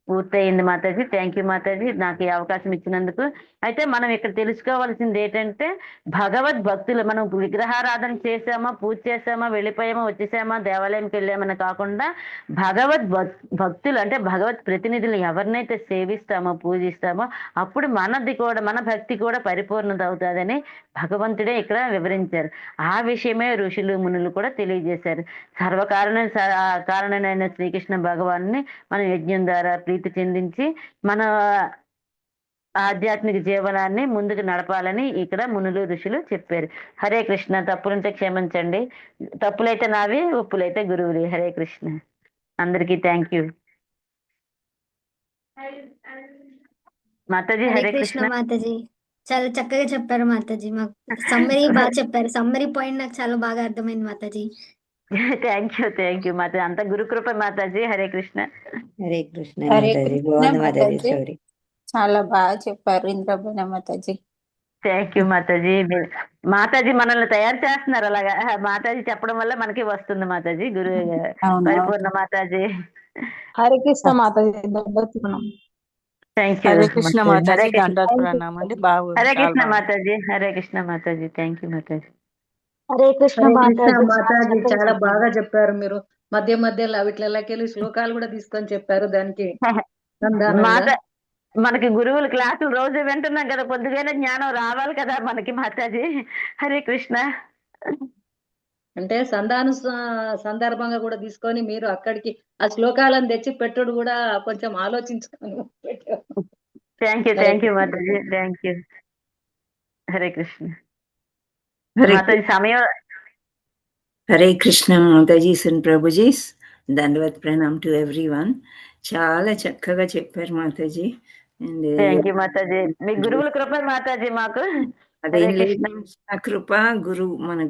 పూర్తయింది మాతాజీ. థ్యాంక్ యూ మాతాజీ, నాకు ఈ అవకాశం ఇచ్చినందుకు. అయితే మనం ఇక్కడ తెలుసుకోవాల్సింది ఏంటంటే, భగవద్భక్తులు మనం విగ్రహారాధన చేసామా, పూజ చేసామా, వెళ్ళిపోయామా, వచ్చేసామా, దేవాలయంకి వెళ్ళామని కాకుండా భక్తులు అంటే భగవత్ ప్రతినిధులు ఎవరినైతే సేవిస్తామో, పూజిస్తామో, అప్పుడు మన భక్తి కూడా పరిపూర్ణత అవుతుందని భగవంతుడే ఇక్కడ వివరించారు. ఆ విషయమే ఋషులు, మునులు కూడా తెలియజేశారు. కారణమైన శ్రీకృష్ణ భగవాన్ని మనం యజ్ఞం ద్వారా ప్రీతి చెందించి మన ఆధ్యాత్మిక జీవనాన్ని ముందుకు నడపాలని ఇక్కడ మునులు, ఋషులు చెప్పారు. హరే కృష్ణ. తప్పులుంటే క్షమించండి. తప్పులైతే నావి, ఒప్పులైతే గురువులు. హరే కృష్ణ. అందరికీ థ్యాంక్ యూ మాతాజీ. హరే హరే కృష్ణ కృష్ణ. మాతాజీ. చాలా చక్కగా చెప్పారు మాతాజీ. మాకు సమ్మరీ బాగా చెప్పారు. సమ్మరీ పాయింట్ నాకు చాలా బాగా అర్థమైంది మాతాజీ. Thank you Mataji. అంత గురుకృప మాతాజీ. హరే కృష్ణ. హరే కృష్ణ హరే మాతాజీ. కృష్ణ బాగుంది మాతాజీ మాతాజీ. స్టోరీ. చాలా బాగా చెప్పారు ఇంద్రబోయిన మాతాజీ. Thank you Mataji. మాతాజీ మనల్ని తయారు చేస్తున్నారు అలాగా. మాతాజీ చెప్పడం వల్ల మనకి వస్తుంది మాతాజీ. అవును. పరిపూర్ణ మాతాజీ. హరే కృష్ణ మాతాజీ. దండోత్ ప్రణామం. Thank you Hare Krishna Hare Mataji. కృష్ణ. దండోత్ ప్రణామం అండి. బాగుంది, హరే చాలా కృష్ణ బాగుంది. మాతాజీ. హరే కృష్ణ మాతాజీ. Thank you Mataji. హరే కృష్ణ హరే కృష్ణ మాతాజీ. మాతాజీ, చక్కగా చాలా చెప్పారు. బాగా చెప్పారు మీరు. మధ్య మధ్యలో వీటిలకెళ్ళి శ్లోకాలు కూడా తీసుకొని చెప్పారు దానికి సంధానంగా. మాత మనకి గురువుల క్లాసులు రోజు వింటున్నాం కదా, పొద్దుగైన జ్ఞానం రావాలి కదా మనకి మాతాజీ. హరే కృష్ణ. అంటే సందర్భంగా కూడా తీసుకొని మీరు అక్కడికి ఆ శ్లోకాలను తెచ్చి పెట్టుడు కూడా కొంచెం ఆలోచించుకొని పెట్టారు. Thank you Mataji. Thank you. Hare Krishna. Hare Mataji సమయం. హరే కృష్ణ మాతాజీ అండ్ ప్రభుజీస్. దండవత్ ప్రణామ్ టు ఎవ్రీవన్. చాలా చక్కగా చెప్పారు Mataji. And thank you Mataji. మీ గురువుల కృప మాతాజీ మాకు. అదేం హరే లేదు, కృష్ణ. కృప గురు మన